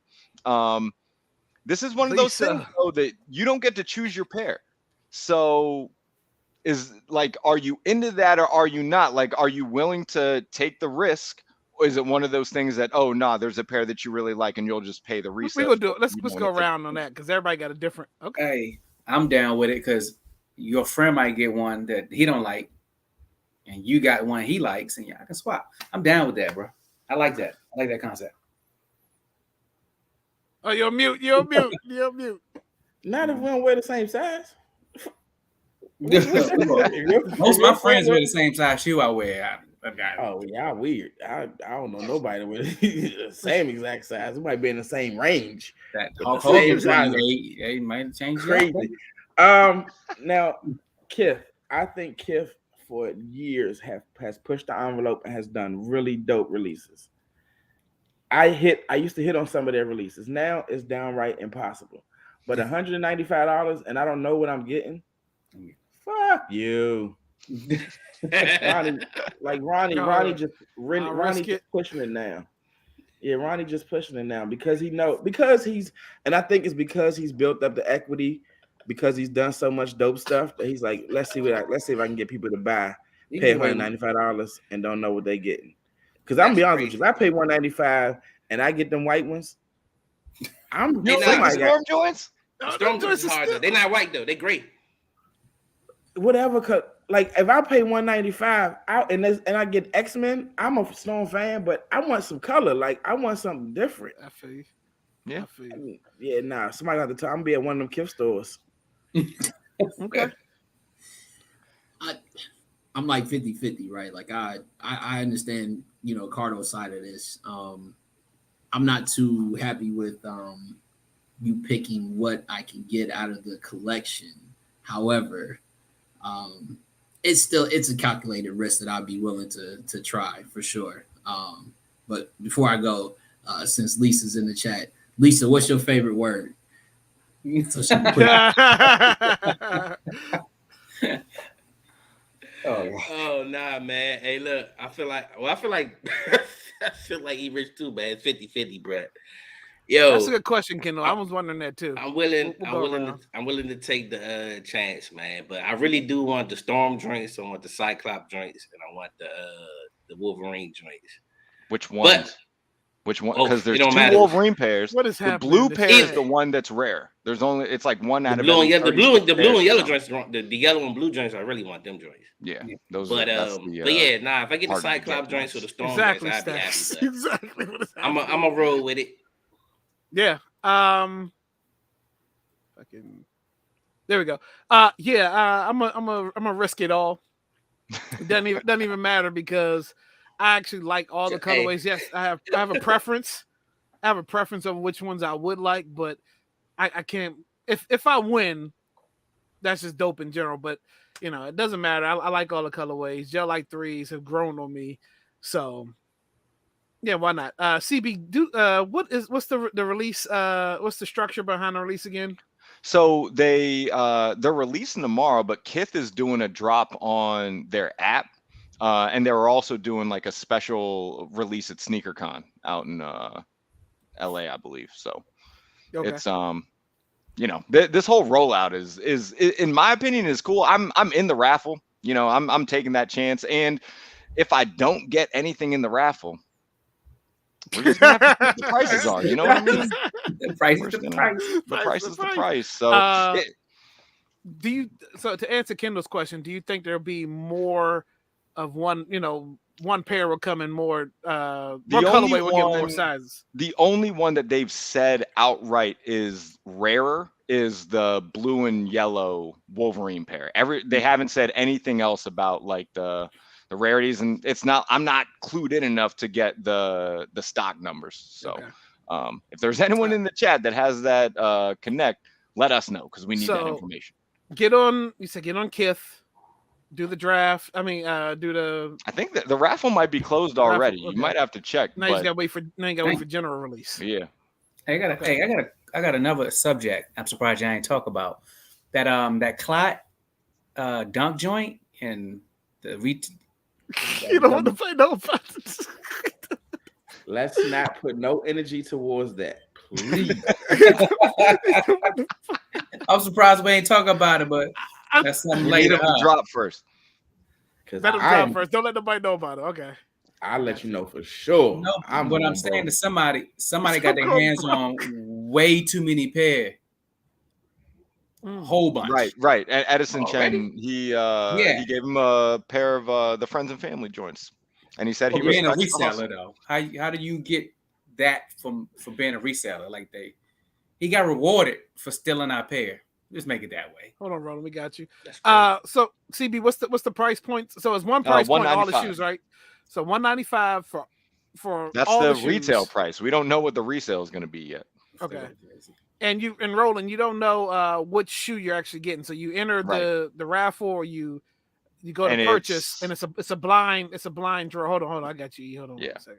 This is one of those things, though, that you don't get to choose your pair. So are you into that or are you not? Like, are you willing to take the risk? Or is it one of those things that, oh, no, there's a pair that you really like and you'll just pay the resale? We're gonna do it. Let's go around on that because everybody got a different. Okay. Hey, I'm down with it because your friend might get one that he don't like, and you got one he likes, and y'all can swap. I'm down with that, bro. I like that. I like that concept. Oh, you're mute. You're mute. You're mute. Not if we don't wear the same size. Most of my friends wear the same size shoe I wear. Oh, y'all weird. I don't know nobody with the same exact size. It might be in the same range. That But Hulk the same Hogan size. they might change Crazy. Now, Kith, I think Kith for years has pushed the envelope and has done really dope releases. I used to hit on some of their releases. Now it's downright impossible. But $195 and I don't know what I'm getting. Fuck you. Ronnie No, just I'll risk it. pushing it now. Yeah, Ronnie just pushing it now because and I think it's because he's built up the equity because he's done so much dope stuff that he's like, let's see if I can get people to pay $195 and don't know what they're getting. Because I'm gonna be honest with you, if I pay $195 and I get them white ones, I'm you like the storm joints. Storm joints is hard though. They're not white though. They're gray. Whatever, like if I pay $195 and I get X-Men, I'm a Storm fan, but I want some color. Like I want something different. I feel you. Yeah. I mean, yeah, nah. Somebody got to tell. I'm gonna be at one of them gift stores. Okay. I'm like 50-50, right? Like I understand, Cardo's side of this. I'm not too happy with you picking what I can get out of the collection. However, it's a calculated risk that I'd be willing to try for sure. But before I go, since Lisa's in the chat, Lisa, what's your favorite word? So she can put Oh nah, man. Hey, look, I feel like I feel like E Rich too, man. 50-50, bro. Yo, that's a good question, Kendall. I was wondering that too. I'm willing to take the chance, man. But I really do want the Storm joints. I want the Cyclops joints, and I want the Wolverine joints. Which one? Which one? Because there's two matter. Wolverine pairs. What is happening? The blue pair is the one that's rare. It's like one out of blue and every the blue and yellow joints. The yellow and blue joints. I really want them joints. Yeah, those. But yeah, nah. If I get the Cyclops joints or the Storm joints, I'd be happy. Exactly what is happening. I'm a roll with it. Yeah. Fucking. There we go. Yeah. I'm a risk it all. It doesn't even matter because I actually like all the colorways. Yes, I have a preference. I have a preference of which ones I would like, but I can't. If I win, that's just dope in general. But it doesn't matter. I like all the colorways. Gel Light 3s have grown on me, so yeah, why not? CB, what's the release? What's the structure behind the release again? So they're releasing tomorrow, but Kith is doing a drop on their app. And they were also doing like a special release at SneakerCon out in LA, I believe. So it's this whole rollout is in my opinion is cool. I'm in the raffle. I'm taking that chance. And if I don't get anything in the raffle, we're just gonna have to see what the prices are. You know what I mean? The price is the price. The price is the price. So so to answer Kendall's question, do you think there'll be more of one pair will come in more one colorway will get more sizes? The only one that they've said outright is rarer is the blue and yellow Wolverine pair. They haven't said anything else about like the rarities, and I'm not clued in enough to get the stock numbers. So if there's anyone in the chat that has that connect, let us know because we need that information. Get on Kith. Do the draft. I mean, I think that the raffle might be closed already. Okay. You might have to check. Now you gotta wait for general release. Yeah. I got another subject. I'm surprised you ain't talk about that clot dunk joint and the you don't want to play no fun. Let's not put no energy towards that, please. I'm surprised we ain't talk about it, but that's something later. Drop first. Let him drop first. Don't let nobody know about it. Okay. I'll let you know for sure. No, I'm saying to somebody got their hands on way too many pair. Whole bunch. Right. Edison Chen, he gave him a pair of the friends and family joints, and he said he was being a reseller though. How do you get that for being a reseller? Like he got rewarded for stealing our pair. Just make it that way. Hold on, Roland, we got you. So CB, what's the price point? So it's one price point all the shoes, right? So $195 for that's all the shoes. Retail price. We don't know what the resale is going to be yet. Okay. And Roland, you don't know which shoe you're actually getting. So you enter the raffle, or you go to purchase, and it's a blind draw. Hold on, I got you. Hold on 1 second.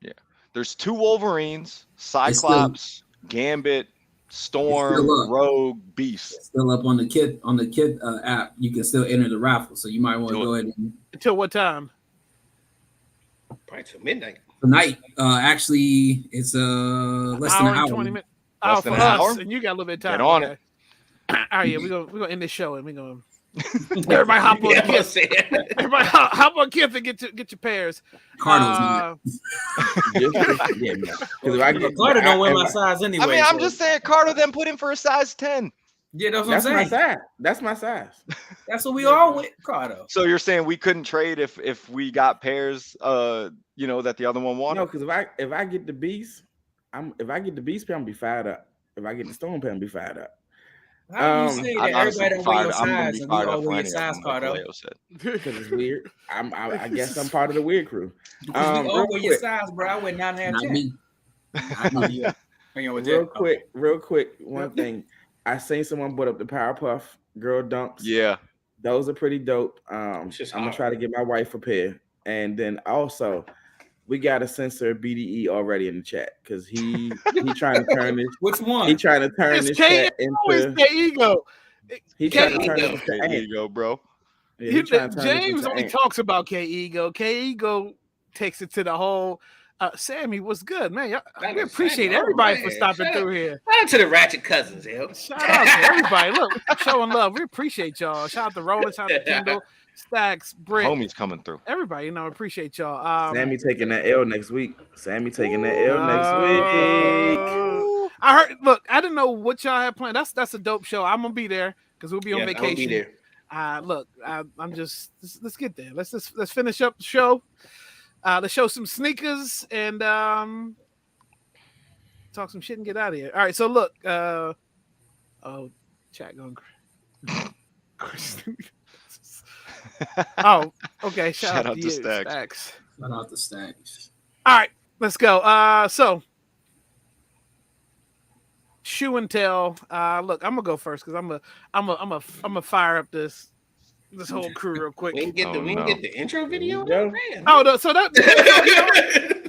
Yeah. There's two Wolverines, Cyclops, Gambit, Storm, still up. Rogue, Beast. Still up on the kid app. You can still enter the raffle, so you might want to go ahead and Until what time? Probably till midnight. tonight. Actually, it's less than an hour. 20 minutes. Less For than an us, hour? and you got a little bit of time. Get on okay. All right, yeah, we're gonna end this show and we're gonna everybody hop on Yeah, the I'm Kith. saying. Everybody hop on Kith and get your pairs. Cardo's not. Yeah, man. 'Cause if I get, Carter don't wear I- my size anyway. I mean, I'm so- just saying, Carter then put in for a size 10. Yeah, that's what That's I'm my saying. size. That's my size. That's what we all with, Carter. So you're saying we couldn't trade if we got pairs, that the other one wanted? No, because if I get the beast, if I get the beast pair, I'm be fired up. If I get the storm pair, I'm be fired up. How do you say that I'm honestly everybody don't wear your I'm gonna size be and we fired all up for wear your any of size, them, like Carter? Kaleo said. Because it's weird. I guess I'm part of the weird crew. Because we all real wear your quick. size, bro. I wear 9.5, Not 10. me. Oh, yeah. Hang on with Real that. quick. One thing. I seen someone put up the Powerpuff Girl dunks. Yeah. Those are pretty dope. I'm just gonna hard. try to get my wife a pair. And then also, we got a censor BDE already in the chat because he trying to turn this. Which one? He trying to turn It's this K- chat Always into. their ego. He trying to K- turn ego. this There into. you go, bro. Yeah, he trying to turn this James into only ant. talks about K Ego. K Ego takes it to the whole. Sammy, what's good, man? That We was appreciate Sammy. Oh, everybody for man. stopping Shout through here. Shout out to the Ratchet Cousins, yo. Shout out to everybody. Look, showing love. We appreciate y'all. Shout out to Roland. Shout out to Kendall, Stacks, Britt, Homie's coming through. everybody. Appreciate y'all. Sammy taking that L next week. Sammy taking that L next week. I heard. Look, I didn't know what y'all had planned. That's a dope show. I'm gonna be there because we'll be on Yeah, vacation. I'll be there. Look, I'm just let's get there. Let's finish up the show. Let's show some sneakers and talk some shit and get out of here. All right, so look, chat going. Oh, okay. Shout out to you, Stacks. Shout out to Stacks. All right, let's go. So shoe and tell. Look, I'm gonna go first because I'm gonna fire up this whole crew real quick. We didn't get the intro video. Yeah. Man. Oh, no, so that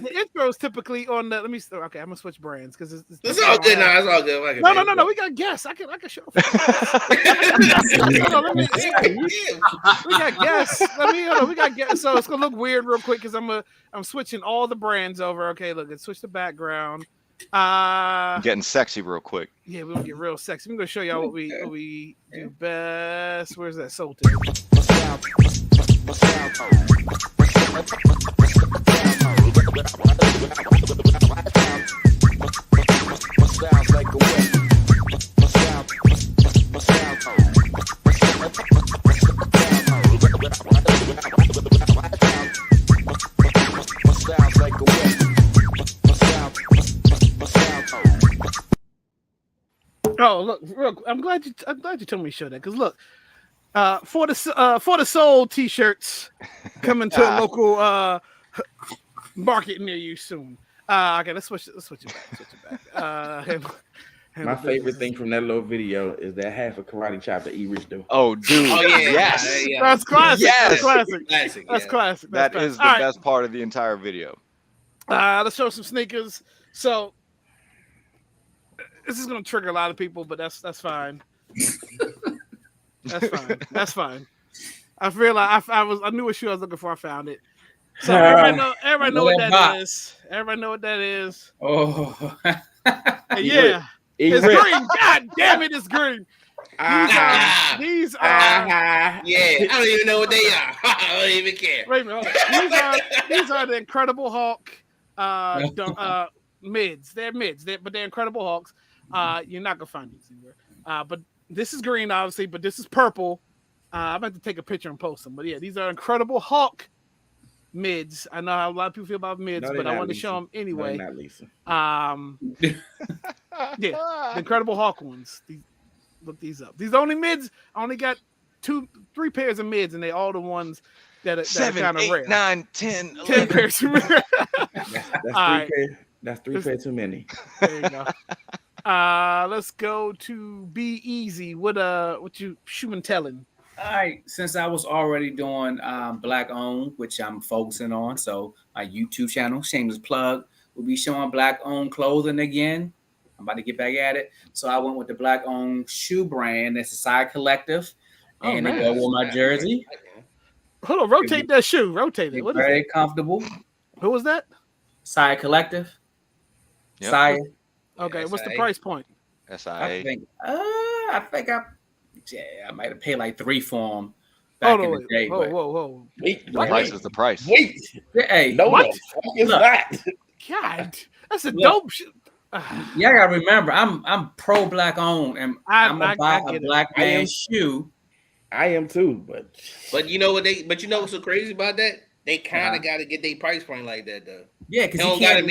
the intro is typically on the. Let me. Okay, I'm gonna switch brands because It's all good now. It's all good. No. We got guests. I can show. Hold on, we got guests. We got guests. So it's gonna look weird real quick because I'm switching all the brands over. Okay, look, let's switch the background. Getting sexy real quick. Yeah, we're gonna get real sexy. I'm gonna show y'all what we do best. Where's that soul? Oh, look, real, I'm glad you told me to show that because look, for the soul t-shirts coming to a local market near you soon. Okay, let's switch it back. My favorite thing from that little video is that half a karate chop that E-Rich do. Oh, dude. Oh yeah, Yes. yeah. That's classic. Yes. That's classic. Classic. That's yeah. classic. That That's is the classic. best part of the entire video. All right, let's show some sneakers. So this is gonna trigger a lot of people, but that's fine. That's fine. That's fine. I feel like I knew what shoe I was looking for. I found it. So everybody know what that is. Everybody know what that is. Oh, Yeah. It's E-Rich. green. God damn it, it's green. These are Yeah, I don't even know what they are. I don't even care. wait a minute. Hold on. These are the Incredible Hulk mids. They're mids, but they're Incredible Hulks. You're not gonna find these anywhere. But this is green, obviously, but this is purple. I'm about to take a picture and post them. But yeah, these are Incredible Hulk mids. I know how a lot of people feel about mids, No, but I not, wanted to Lisa. show them anyway. No, not Lisa. Yeah, the Incredible Hulk ones. Look these up. These only mids. I only got 3 pairs of mids, and they all the ones that are 7, kind of 8, rare. 9, 10, 10 11. pairs. Of That's three pair too many. There you go. Let's go to Be Easy. What you shoe and telling? all right. Since I was already doing Black owned, which I'm focusing on, so my YouTube channel, shameless plug, will be showing Black owned clothing again. I'm about to get back at it. So I went with the black-owned shoe brand. That's a Side Collective, and they go with my jersey. Hold on, rotate that shoe. Rotate it. What is very that? comfortable. Who was that? Side Collective. Yep. Side. Okay, what's the price point? SIA. I might have paid like $3 for them back in the day. Whoa. Wait, The price is the price. Wait. Hey, No, what? it's not. God, that's a dope shoe. Yeah, I gotta remember, I'm pro black owned, and I'm gonna buy a black man shoe. I am too, but you know what what's so crazy about that? They kind of got to get their price point like that though. Yeah, because he can't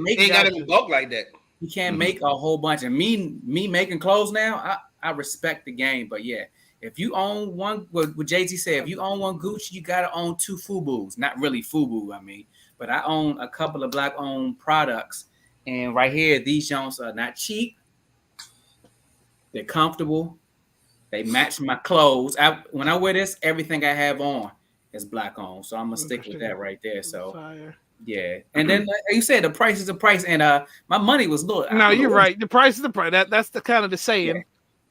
make it bulk like that. You can't make a whole bunch. And me making clothes now, I respect the game. But yeah, if you own one, what Jay-Z said, if you own one Gucci, you gotta own 2 FUBUs. Not really FUBU, I mean, but I own a couple of black owned products. And right here, these Jones are not cheap. They're comfortable. They match my clothes. When I wear this, everything I have on is black owned. So I'm gonna stick with that right there. So yeah. And then like you said, the price is the price. And my money was low. No, you're right. The price is the price. That's the kind of the saying. Yeah.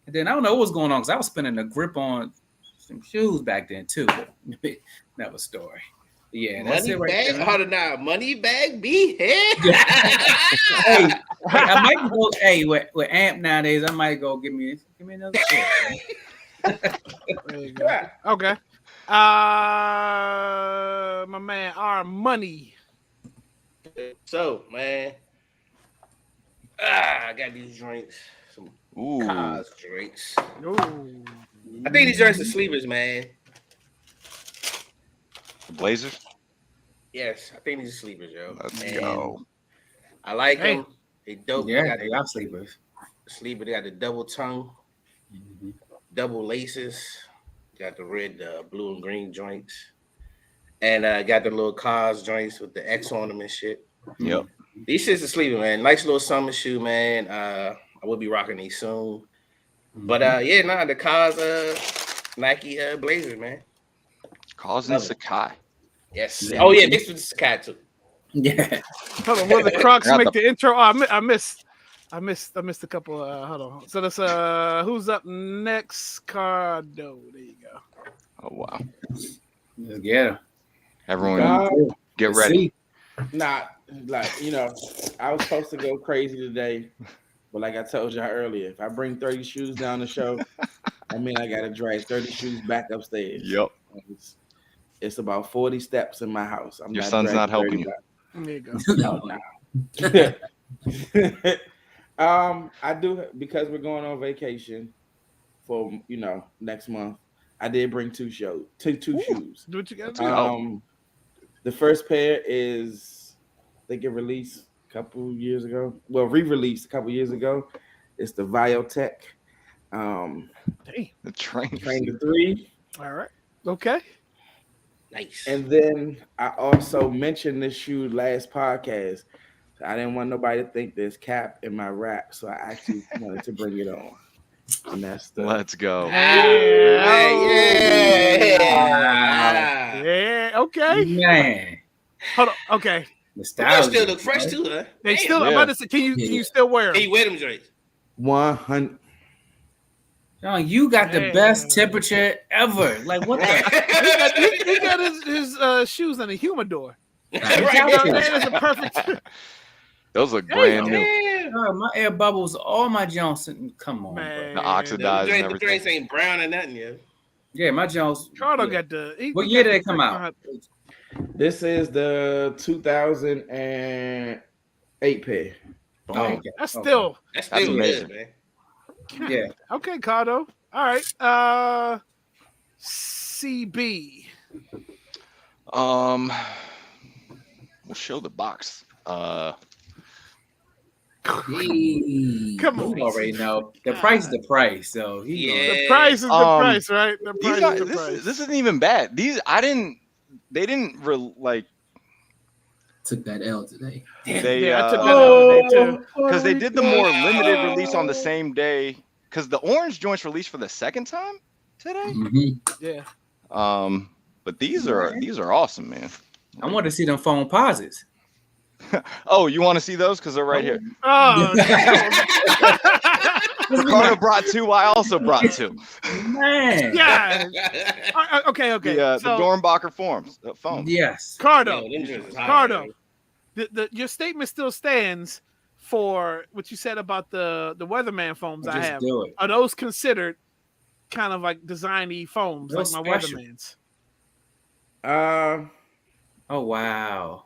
And then I don't know what was going on because I was spending a grip on some shoes back then too. That was a story. Yeah, that's money it right bag, there. how to now money bag be here. Hey, I might go. Hey, with Amp nowadays, I might go give me another. There you go. Okay. My man, our money. So man, I got these drinks. Some cars drinks. Ooh. I think these drinks are sleepers, man. The Blazers. Yes, I think these are sleepers, yo. Let's go. I like them. They dope. Yeah, they got sleepers. Sleeper. They got the double tongue, double laces. Got the red, blue, and green joints, and got the little cars joints with the X on them and shit. Yep. These shits are sleeping, man. Nice little summer shoe, man. I will be rocking these soon. But the cars, Nike Blazers, man. Cars and Sakai. Yes. Oh yeah, mixed with the Sakai too. Yeah. Hold on, will the Crocs make the intro? Oh, I missed a couple. Hold on. So that's who's up next? Cardo. There you go. Oh wow. Yeah. Everyone, get ready. Nah, like I was supposed to go crazy today, but like I told y'all earlier, if I bring 30 shoes down the show, I mean I gotta drag 30 shoes back upstairs. Yep. It's about 40 steps in my house. Your son's not helping you. There you go. No. I do, because we're going on vacation for next month. I did bring two shoes. Do what you got to do. The first pair is, they get released a couple years ago. Well, re-released a couple years ago. It's the Viotech. Dang. The train. Trainer 3. All right. Okay. Nice. And then I also mentioned this shoe last podcast. I didn't want nobody to think there's cap in my rap, so I actually wanted to bring it on. And that's the Let's go. Yeah. Okay. Man. Hold on. Okay. They still look fresh too, huh? They still. I'm about to say, can you still wear them? Can you wear them drinks? 100. John, you got the best temperature ever. Like what the? he got his shoes in a humidor. That's a perfect. Those look brand new. My air bubbles, all my Johnson. Come on, Man. The oxidized and the everything. drinks ain't brown or nothing yet. Yeah, my Jones. Cardo got the. What year did it come out? This is the 2008 pair. Oh, okay. That's still. That's still amazing. good, man. Yeah. Okay, Cardo. All right. CB. We'll show the box. Come on. You already know the price is the price. So The price is the price, right? The price is the price. This isn't even bad. They didn't Took that L today. They I took that out today too. because they did the more limited release on the same day. Because the orange joints released for the second time today. Mm-hmm. Yeah. But these are awesome, man. I want to see them phone pauses. Oh, you want to see those? Because they're right here. Oh, Ricardo brought 2. I also brought 2. Man. yeah. Okay. The So, Dornbacher foams. Foams. Yes. Cardo, Yo, them joints is hot, Cardo, man. your statement still stands for what you said about the weatherman foams I Just have. do it. Are those considered kind of like designy foams, Those like my special. weathermans? Oh wow.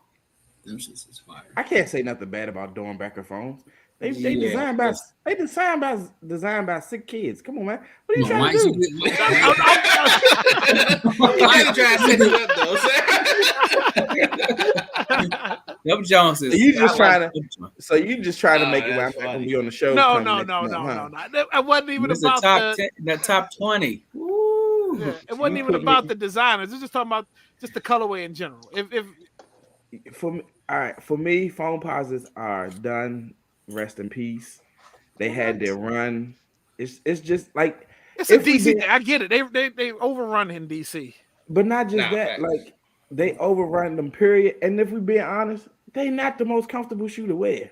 Them shits is fire. I can't say nothing bad about Dornbacher phones. They Yeah, designed by sick kids. Come on, man. What are you Come on, trying to why do? you You gotta try to set it up though. Them Joneses. You just I trying like to- them Jones. So you just trying to Oh, make it where I'm that's not gonna funny. be on the show. No. come next month, huh? It wasn't even It's the about top the. 10, the top 20. Woo. Yeah, it wasn't You even put about me- the designers. It's just talking about just the colorway in general. If For me, all right. For me, phone pauses are done. Rest in peace. They had their run. It's just like, it's a if we DC did- thing, I get it. They overrun in DC. but not just Nah, that. facts. Like, they overrun them. Period. And if we being honest, they not the most comfortable shoe to wear.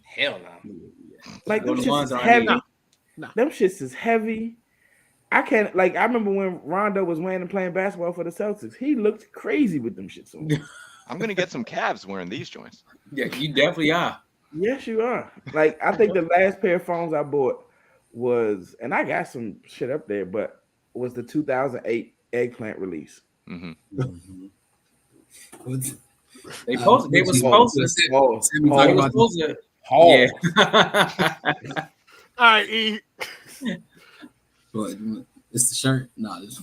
Hell no. Like, them Those shits ones is aren't heavy. either. No. Them shits is heavy. I can't, like, I remember when Rondo was wearing and playing basketball for the Celtics. He looked crazy with them shits on. I'm gonna get some calves wearing these joints. Yeah, you definitely are. Yes, you are. Like, I think the last pair of phones I bought was, and I got some shit up there, but was the 2008 eggplant release. Hmm. They posted. They was supposed to. Pause. Sammy Pause. talking They was about supposed to. Pause. Yeah. All right, E. But it's the shirt. Nah, this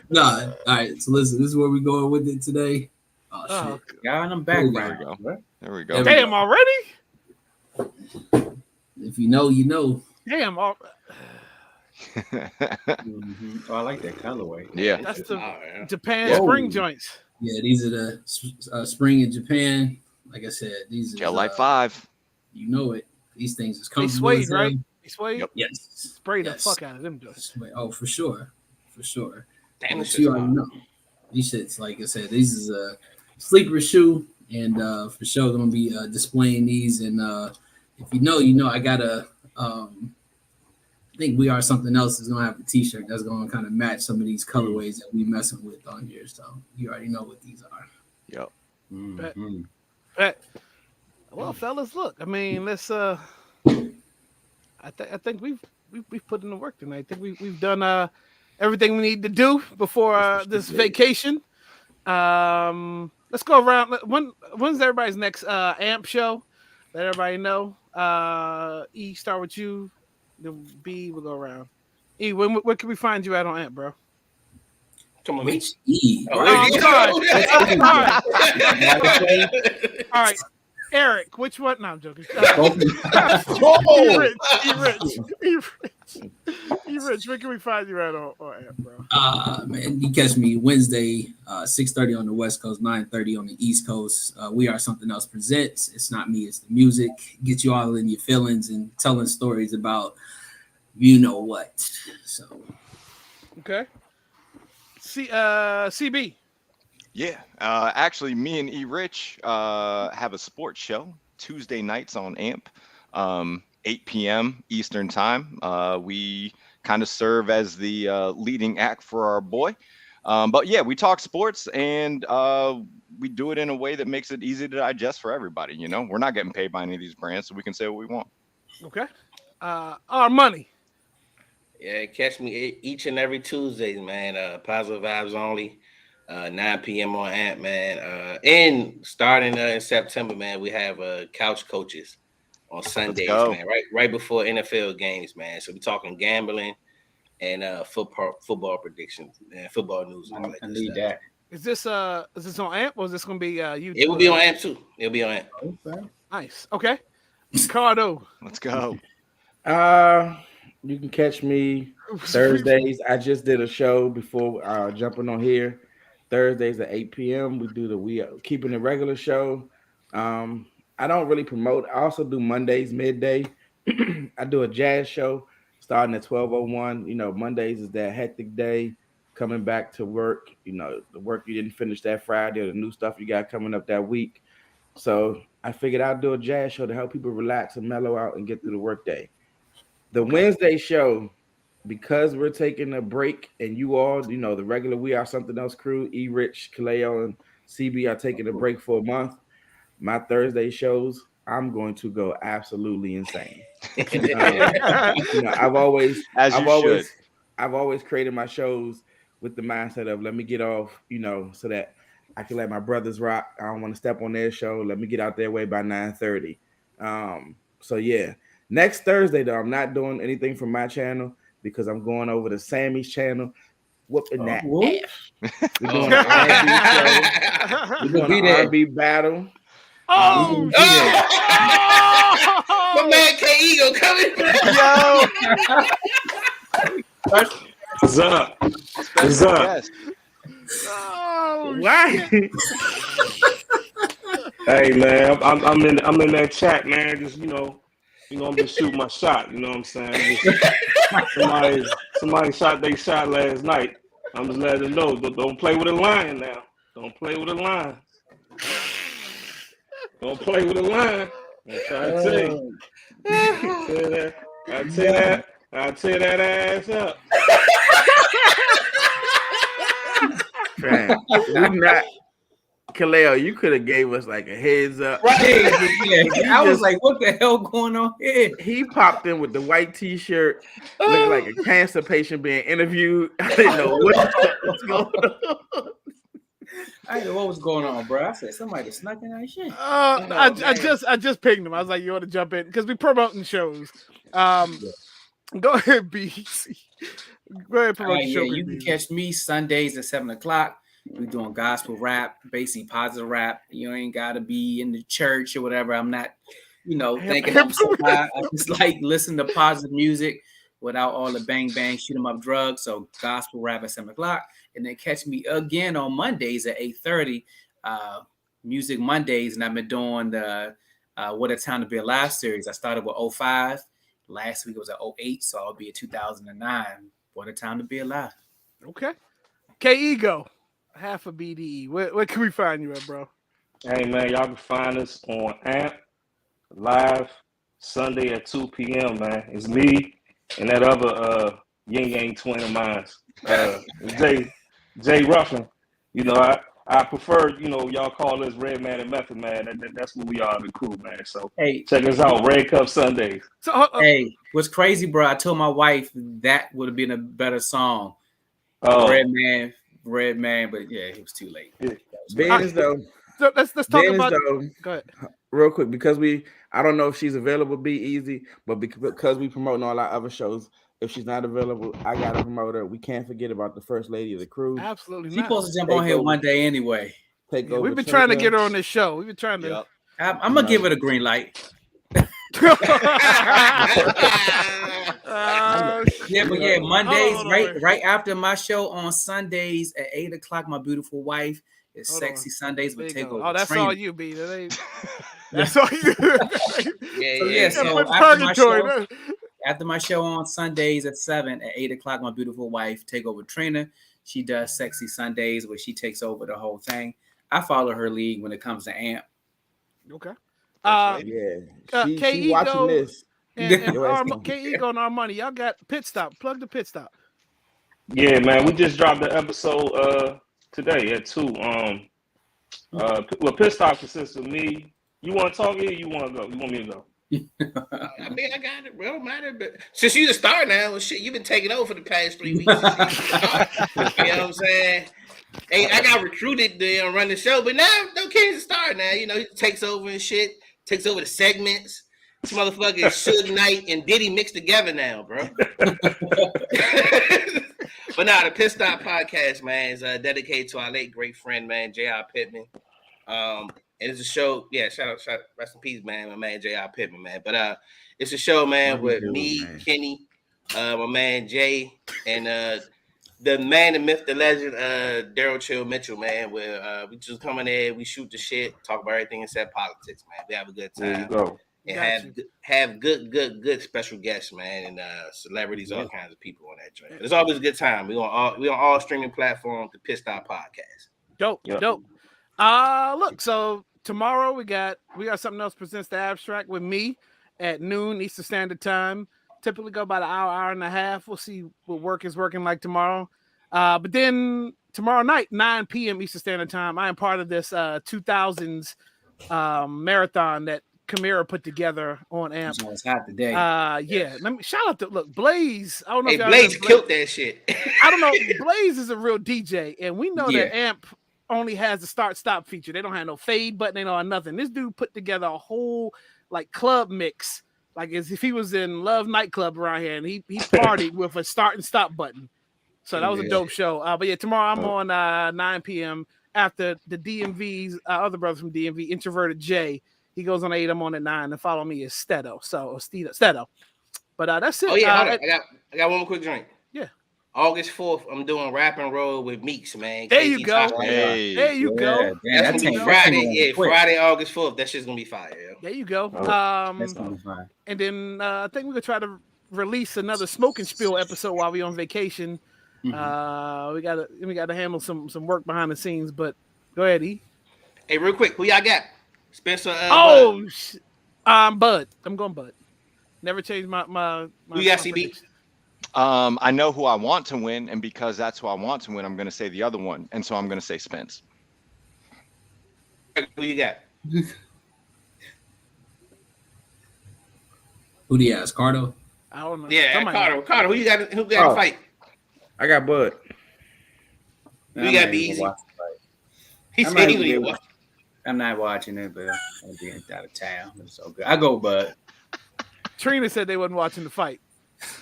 nah. All right. So listen, this is where we going with it today. Oh shit. Oh, Got in them There we background. go. There we go. damn already? If you know, you know. Damn. Oh, I like that colorway. Yeah. That's the Alright. Japan Whoa. spring joints. Yeah, these are the spring in Japan. Like I said, these are Gel Light 5. You know it. These things is They comfortable. suede, as hell. right? They suede. Yep. Yes. Spray the Yes. fuck out of them joints. Oh, for sure. Damn, But this you shit's already hot. know. These shits, like I said, these is a sleeper shoe, and for sure I'm gonna be displaying these. And if you know, you know. I got a, I think We Are Something Else is gonna have a T-shirt that's gonna kind of match some of these colorways that we messing with on here. So you already know what these are. Yep. Mhm. Well, fellas, look. I mean, let's. I think we've put in the work tonight. I think we've done everything we need to do before this vacation. Let's go around. When's everybody's next AMP show? Let everybody know. E, start with you. Then B, we'll go around. E, where can we find you at on AMP, bro? Come on, Which E? Oh, Right? I'm sorry. All right. Eric, which one? No, I'm joking. E Rich, where can we find you at on AMP, bro? Man, you catch me Wednesday, 6:30 on the West Coast, 9:30 on the East Coast. We Are Something Else presents. It's not me, it's the music. Get you all in your feelings and telling stories about you know what. So Okay. CB. Yeah. Actually, me and E Rich have a sports show Tuesday nights on AMP, 8 p.m. Eastern time. We kind of serve as the leading act for our boy. But yeah, we talk sports and we do it in a way that makes it easy to digest for everybody. You know, we're not getting paid by any of these brands, so we can say what we want. Okay. Our money. Yeah, catch me each and every Tuesday, man. Positive vibes only. 9 p.m. on AMP, man. And starting in September, man, we have couch coaches on Sundays, go. man. Right before NFL games, man. So we're talking gambling and football predictions and football news. And all that I good need stuff. that. Is this on AMP or is this gonna be YouTube? It will be on AMP too. It'll be on AMP. Okay. Nice. Okay. Cardo. Let's go. You can catch me Thursdays. I just did a show before jumping on here. Thursdays at 8 p.m. We do We Are Keeping the regular show. I don't really promote. I also do Mondays midday. I do a jazz show starting at 12:01. You know, Mondays is that hectic day. coming back to work. You know, the work you didn't finish that Friday, or the new stuff you got coming up that week. So I figured I'd do a jazz show to help people relax and mellow out and get through the workday. The Wednesday show, because we're taking a break, and you all, you know, the regular We Are Something Else crew, E. Rich, Kaleo, and CB are taking a break for a month. My Thursday shows, I'm going to go absolutely insane. You know, I've always created my shows with the mindset of let me get off, you know, so that I can let my brothers rock. I don't want to step on their show. Let me get out their way by 9:30. So yeah, next Thursday though, I'm not doing anything from my channel because I'm going over to Sammy's channel, whooping that ass. We're doing an R&B show. We're doing an R&B battle. Oh, my man K Ego coming. What's up? What's up? Oh, why? Hey man, I'm in that chat, man. Just I'm just shooting my shot. You know what I'm saying? Somebody shot they shot last night. I'm just letting them know. Don't play with a lion now. Don't play with a lion. Don't play with a line. I'm trying to tell you. I'll tear that ass up. Man, we not. Kaleo, you could have gave us like a heads up. Right. I was like, what the hell going on here? He popped in with the white t-shirt, looking like a cancer patient being interviewed. I didn't know what was going on. I didn't know what was going on, bro. I said somebody snuck in that shit. I just pinged him. I was like, you want to jump in because we promoting shows. Go ahead, BC. Go ahead, promote the show. You can catch me Sundays at 7:00. We're doing gospel rap, basically positive rap. You ain't gotta be in the church or whatever. I'm not, thinking I'm so high. I just like listen to positive music without all the bang bang, shoot 'em up drugs. So gospel rap at 7:00. And then catch me again on Mondays at 8:30, Music Mondays. And I've been doing the What a Time to Be Alive series. I started with 05. Last week it was at 08, so I'll be at 2009. What a Time to Be Alive. Okay. K-Ego, half a BDE. Where can we find you at, bro? Hey, man, y'all can find us on AMP live Sunday at 2 p.m., man. It's me and that other yin yang twin of mine, Jay Ruffin. I prefer, y'all call us Red Man and Method Man. That's what we are, the crew, man. So check us out, Red Cup Sundays. Hey, what's crazy, bro? I told my wife that would have been a better song. Red Man, but yeah, it was too late. Benz, though. So let's talk about. Go ahead. Real quick, because I don't know if she's available. Be easy, but because we promoting all our other shows. If she's not available, I gotta promote her. We can't forget about the first lady of the crew. Absolutely, she's supposed to jump on here one day anyway. Take over. We've been trying to get her on this show. We've been trying to. I'm gonna give it a green light. Mondays, right after my show on Sundays at 8:00. My beautiful wife is Sexy Sundays with Takeover. Oh, that's Training. all you be. That's all you. So after my show on Sundays at 7 at 8:00, my beautiful wife, Takeover Trainer, she does Sexy Sundays where she takes over the whole thing. I follow her lead when it comes to AMP. Okay. She watching this. And K-Ego and our money. Y'all got Pit Stop. Plug the Pit Stop. Yeah, man. We just dropped the episode today at 2. Pit Stop consists of me. You want to talk here? You want to go? You want me to go? I mean, I got it. It don't matter. But since you the star now, shit, you've been taking over for the past 3 weeks. You know what I'm saying? Hey, I got recruited to run the show, but now no kid's a star now. He takes over and shit. Takes over the segments. This motherfucker is Suge Knight and Diddy mixed together now, bro. But now the Pit Stop podcast, man, is dedicated to our late great friend, man, J.R. Pittman. And it's a show, shout out, rest in peace, man, my man J.R. Pittman, man. But it's a show, man, with me, man. Kenny, my man Jay, and the man, the myth, the legend, Daryl Chill Mitchell, man. Where we just come in there, we shoot the shit, talk about everything except politics, man. We have a good time. There you go. and have good special guests, man, and celebrities, all kinds of people on that joint. It's always a good time. We on all streaming platforms. The Pissed Off Podcast. Dope. Look, so tomorrow we got something else presents the abstract with me at noon Eastern Standard Time. Typically go about an hour and a half. We'll see what work is working like tomorrow. But then tomorrow night, 9 p.m. Eastern Standard Time, I am part of this 2000s marathon that Kamira put together on AMP. It's hot today. Let me shout out to Blaze. I don't know if y'all Blaze killed that shit. I don't know. Blaze is a real DJ, and we know that AMP only has the start-stop feature. They don't have no fade button, they don't have nothing. This dude put together a whole like club mix, like as if he was in Love nightclub around here, and he partied with a start and stop button. So that was a dope show. But yeah, tomorrow I'm on 9 p.m. after the DMV's other brother from DMV, Introverted J. He goes on 8. I'm on at 9. And follow me is Stedo. Stedo. But that's it. Oh yeah, hold on. I got one more quick drink. Yeah. August 4th, I'm doing Rap and Roll with Meeks, man. There you go. Hey. There you go. That's gonna be Friday. Yeah, Friday, August 4th. That shit's gonna be fire. Yo. There you go. That's gonna be fine. And then I think we're gonna try to release another Smoke and Spill episode while we're on vacation. Mm-hmm. We gotta handle some work behind the scenes. But go ahead, E. Hey, real quick, who y'all got? Spencer. Bud. Bud. I'm going Bud. Never changed my who you got, CB? I know who I want to win, and because that's who I want to win, I'm going to say the other one, and so I'm going to say Spence. Who you got? Who do you ask? Cardo? I don't know. Yeah, Cardo. Who you got? Who got to fight? I got Bud. Who you got to be easy? He said he would watch. I'm not watching it, but I'll be out of town. It's so good. I go Bud. Trina said they wasn't watching the fight.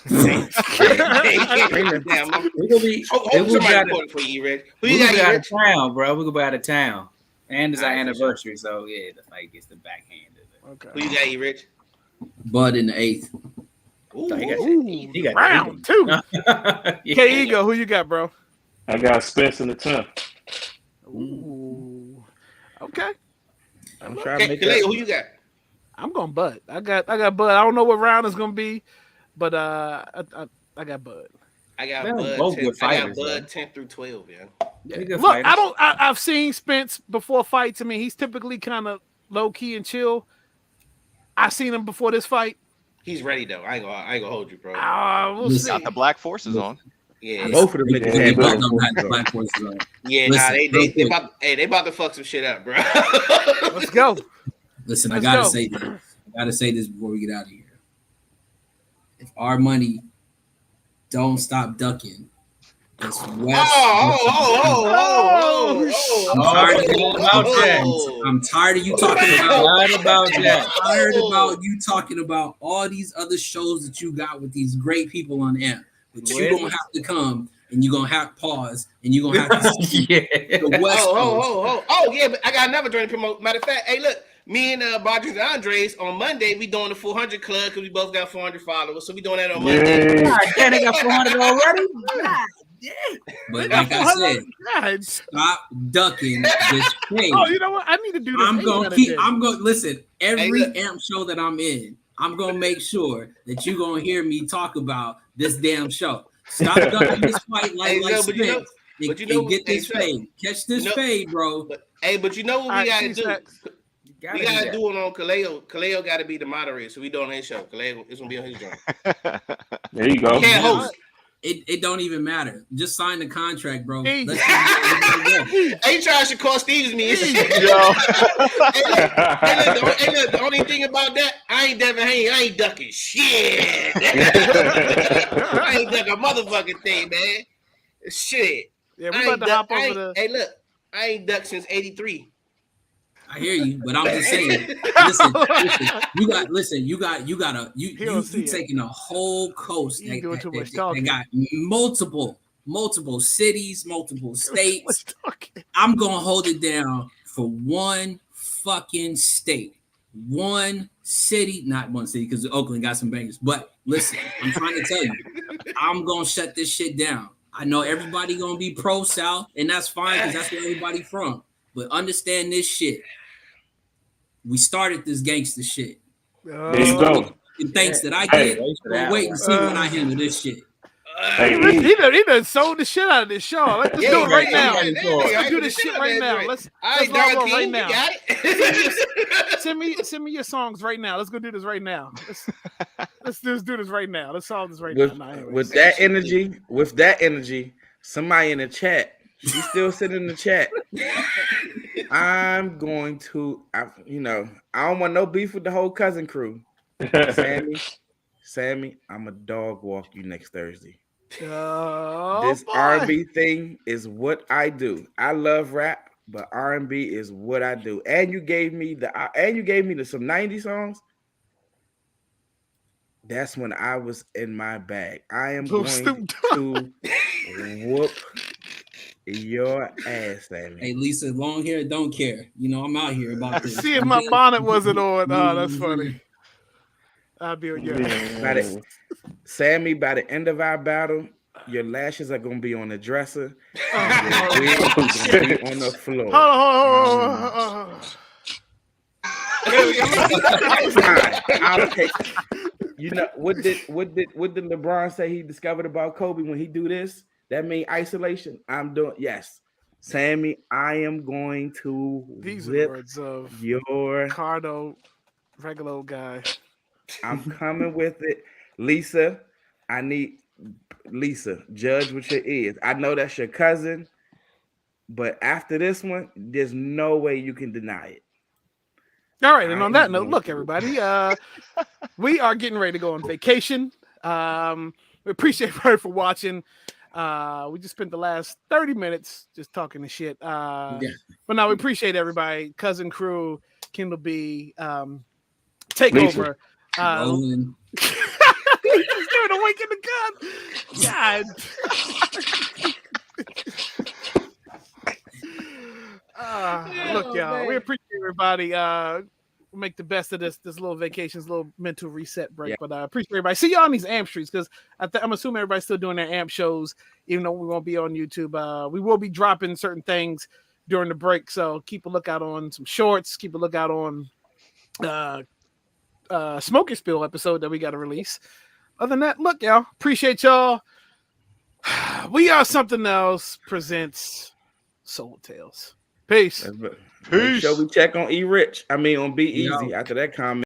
We're gonna be out of town, bro. We're gonna be out of town, and it's our anniversary, so yeah, the fight gets the backhand of it. Okay. Who you got, you Rich? Bud in the 8th. He got round 2. K-Ego, who you got, bro? I got Spence in the 10th. Ooh. Okay. I'm trying to make that. Who you got? I'm going Bud. I got Bud. I don't know what round it's gonna be, but I got Bud. I got Bud 10 through 12, yeah. Look, I've seen Spence before fights. I mean, he's typically kind of low key and chill. I seen him before this fight. He's ready though. I ain't gonna hold you, bro. We'll see. Got the black forces on. Yeah, both of them niggas had black forces on. Yeah, they about to fuck some shit up, bro. Let's go. Listen, I gotta say this before we get out of here. If our money don't stop ducking, it's West. I'm tired of you talking about that. I'm tired about you talking about all these other shows that you got with these great people on AMP. But you're gonna have to come and you're gonna have to pause and you're gonna have to see the West. Oh, yeah, but I got another joint to promote. Matter of fact, hey, look, me and Bodgers and Andres on Monday, we doing the 400 club because we both got 400 followers. So we doing that on Monday. God damn, they got 400 already? But like I said, stop ducking this thing. Oh, you know what? I need to do this. I'm gonna listen. Every AMP show that I'm in, I'm gonna make sure that you're gonna hear me talk about this damn show. Stop ducking this fight like Spence. And get this fade. Catch this fade, bro. But you know what we gotta do? We gotta do it on Kaleo. Kaleo gotta be the moderator, so we do it on his show. Kaleo is gonna be on his joint. There you go. Can't host. It don't even matter. Just sign the contract, bro. Ain't trying to call Steve's me. Hey, look, the only thing about that, I ain't ducking shit. I ain't ducking a motherfucking thing, man. Shit. Yeah, we about to hop over the. Hey, look, I ain't ducked since '83. I hear you, but I'm just saying. Listen, you taking a whole coast that got multiple cities, multiple states. I'm gonna hold it down for one fucking state, one city, not one city because Oakland got some bangers. But listen, I'm trying to tell you, I'm gonna shut this shit down. I know everybody gonna be pro South, and that's fine because that's where everybody from. But understand this shit. We started this gangster shit. There you go. And thanks that I Hey, get. wait for We'll that wait one. and see when I handle this shit. Hey, He done sold the shit out of this show. Let's just do it right now. Let's do this shit right now. Let's log on right now. Send me your songs right now. Let's go do this right now. Let's just do this right now. Let's solve this right now. No, anyways. With that energy, somebody in the chat, she's still sitting in the chat. I'm going to, I don't want no beef with the whole cousin crew. Sammy, I'm a dog walk you next Thursday. This boy. R&B thing is what I do. I love rap, but R&B is what I do. And you gave me some 90 songs. That's when I was in my bag. I am going to whoop your ass, Sammy. Hey, Lisa, long hair, don't care. I'm out here about this. See if my bonnet wasn't on. Oh, that's funny. I'll be on your ass. Sammy, by the end of our battle, your lashes are gonna be on the dresser. And your wig is gonna be on the floor. Hold on. I'll take. What did LeBron say he discovered about Kobe when he do this? That mean isolation. I'm doing Sammy. I am going to These whip words of your Cardo, regular old guy. I'm coming with it, Lisa. I need Lisa. Judge with your ears. I know that's your cousin, but after this one, there's no way you can deny it. All right, and on that note, look, everybody, we are getting ready to go on vacation. We appreciate everybody for watching. We just spent the last 30 minutes just talking the shit. But now we appreciate everybody. Cousin crew, Kindle B, Takeover. He's just doing a wink in the gun. God. Look, y'all, we appreciate everybody. We'll make the best of this little vacation, this little mental reset break. Yeah. But I appreciate everybody. See y'all on these AMP streets because I'm assuming everybody's still doing their AMP shows, even though we won't be on YouTube. We will be dropping certain things during the break, so keep a lookout on some shorts. Keep a lookout on Smoking Spill episode that we got to release. Other than that, look, y'all, appreciate y'all. We Are Something Else presents Soul Tales. Peace. Make sure we check on on Be Easy after that comment.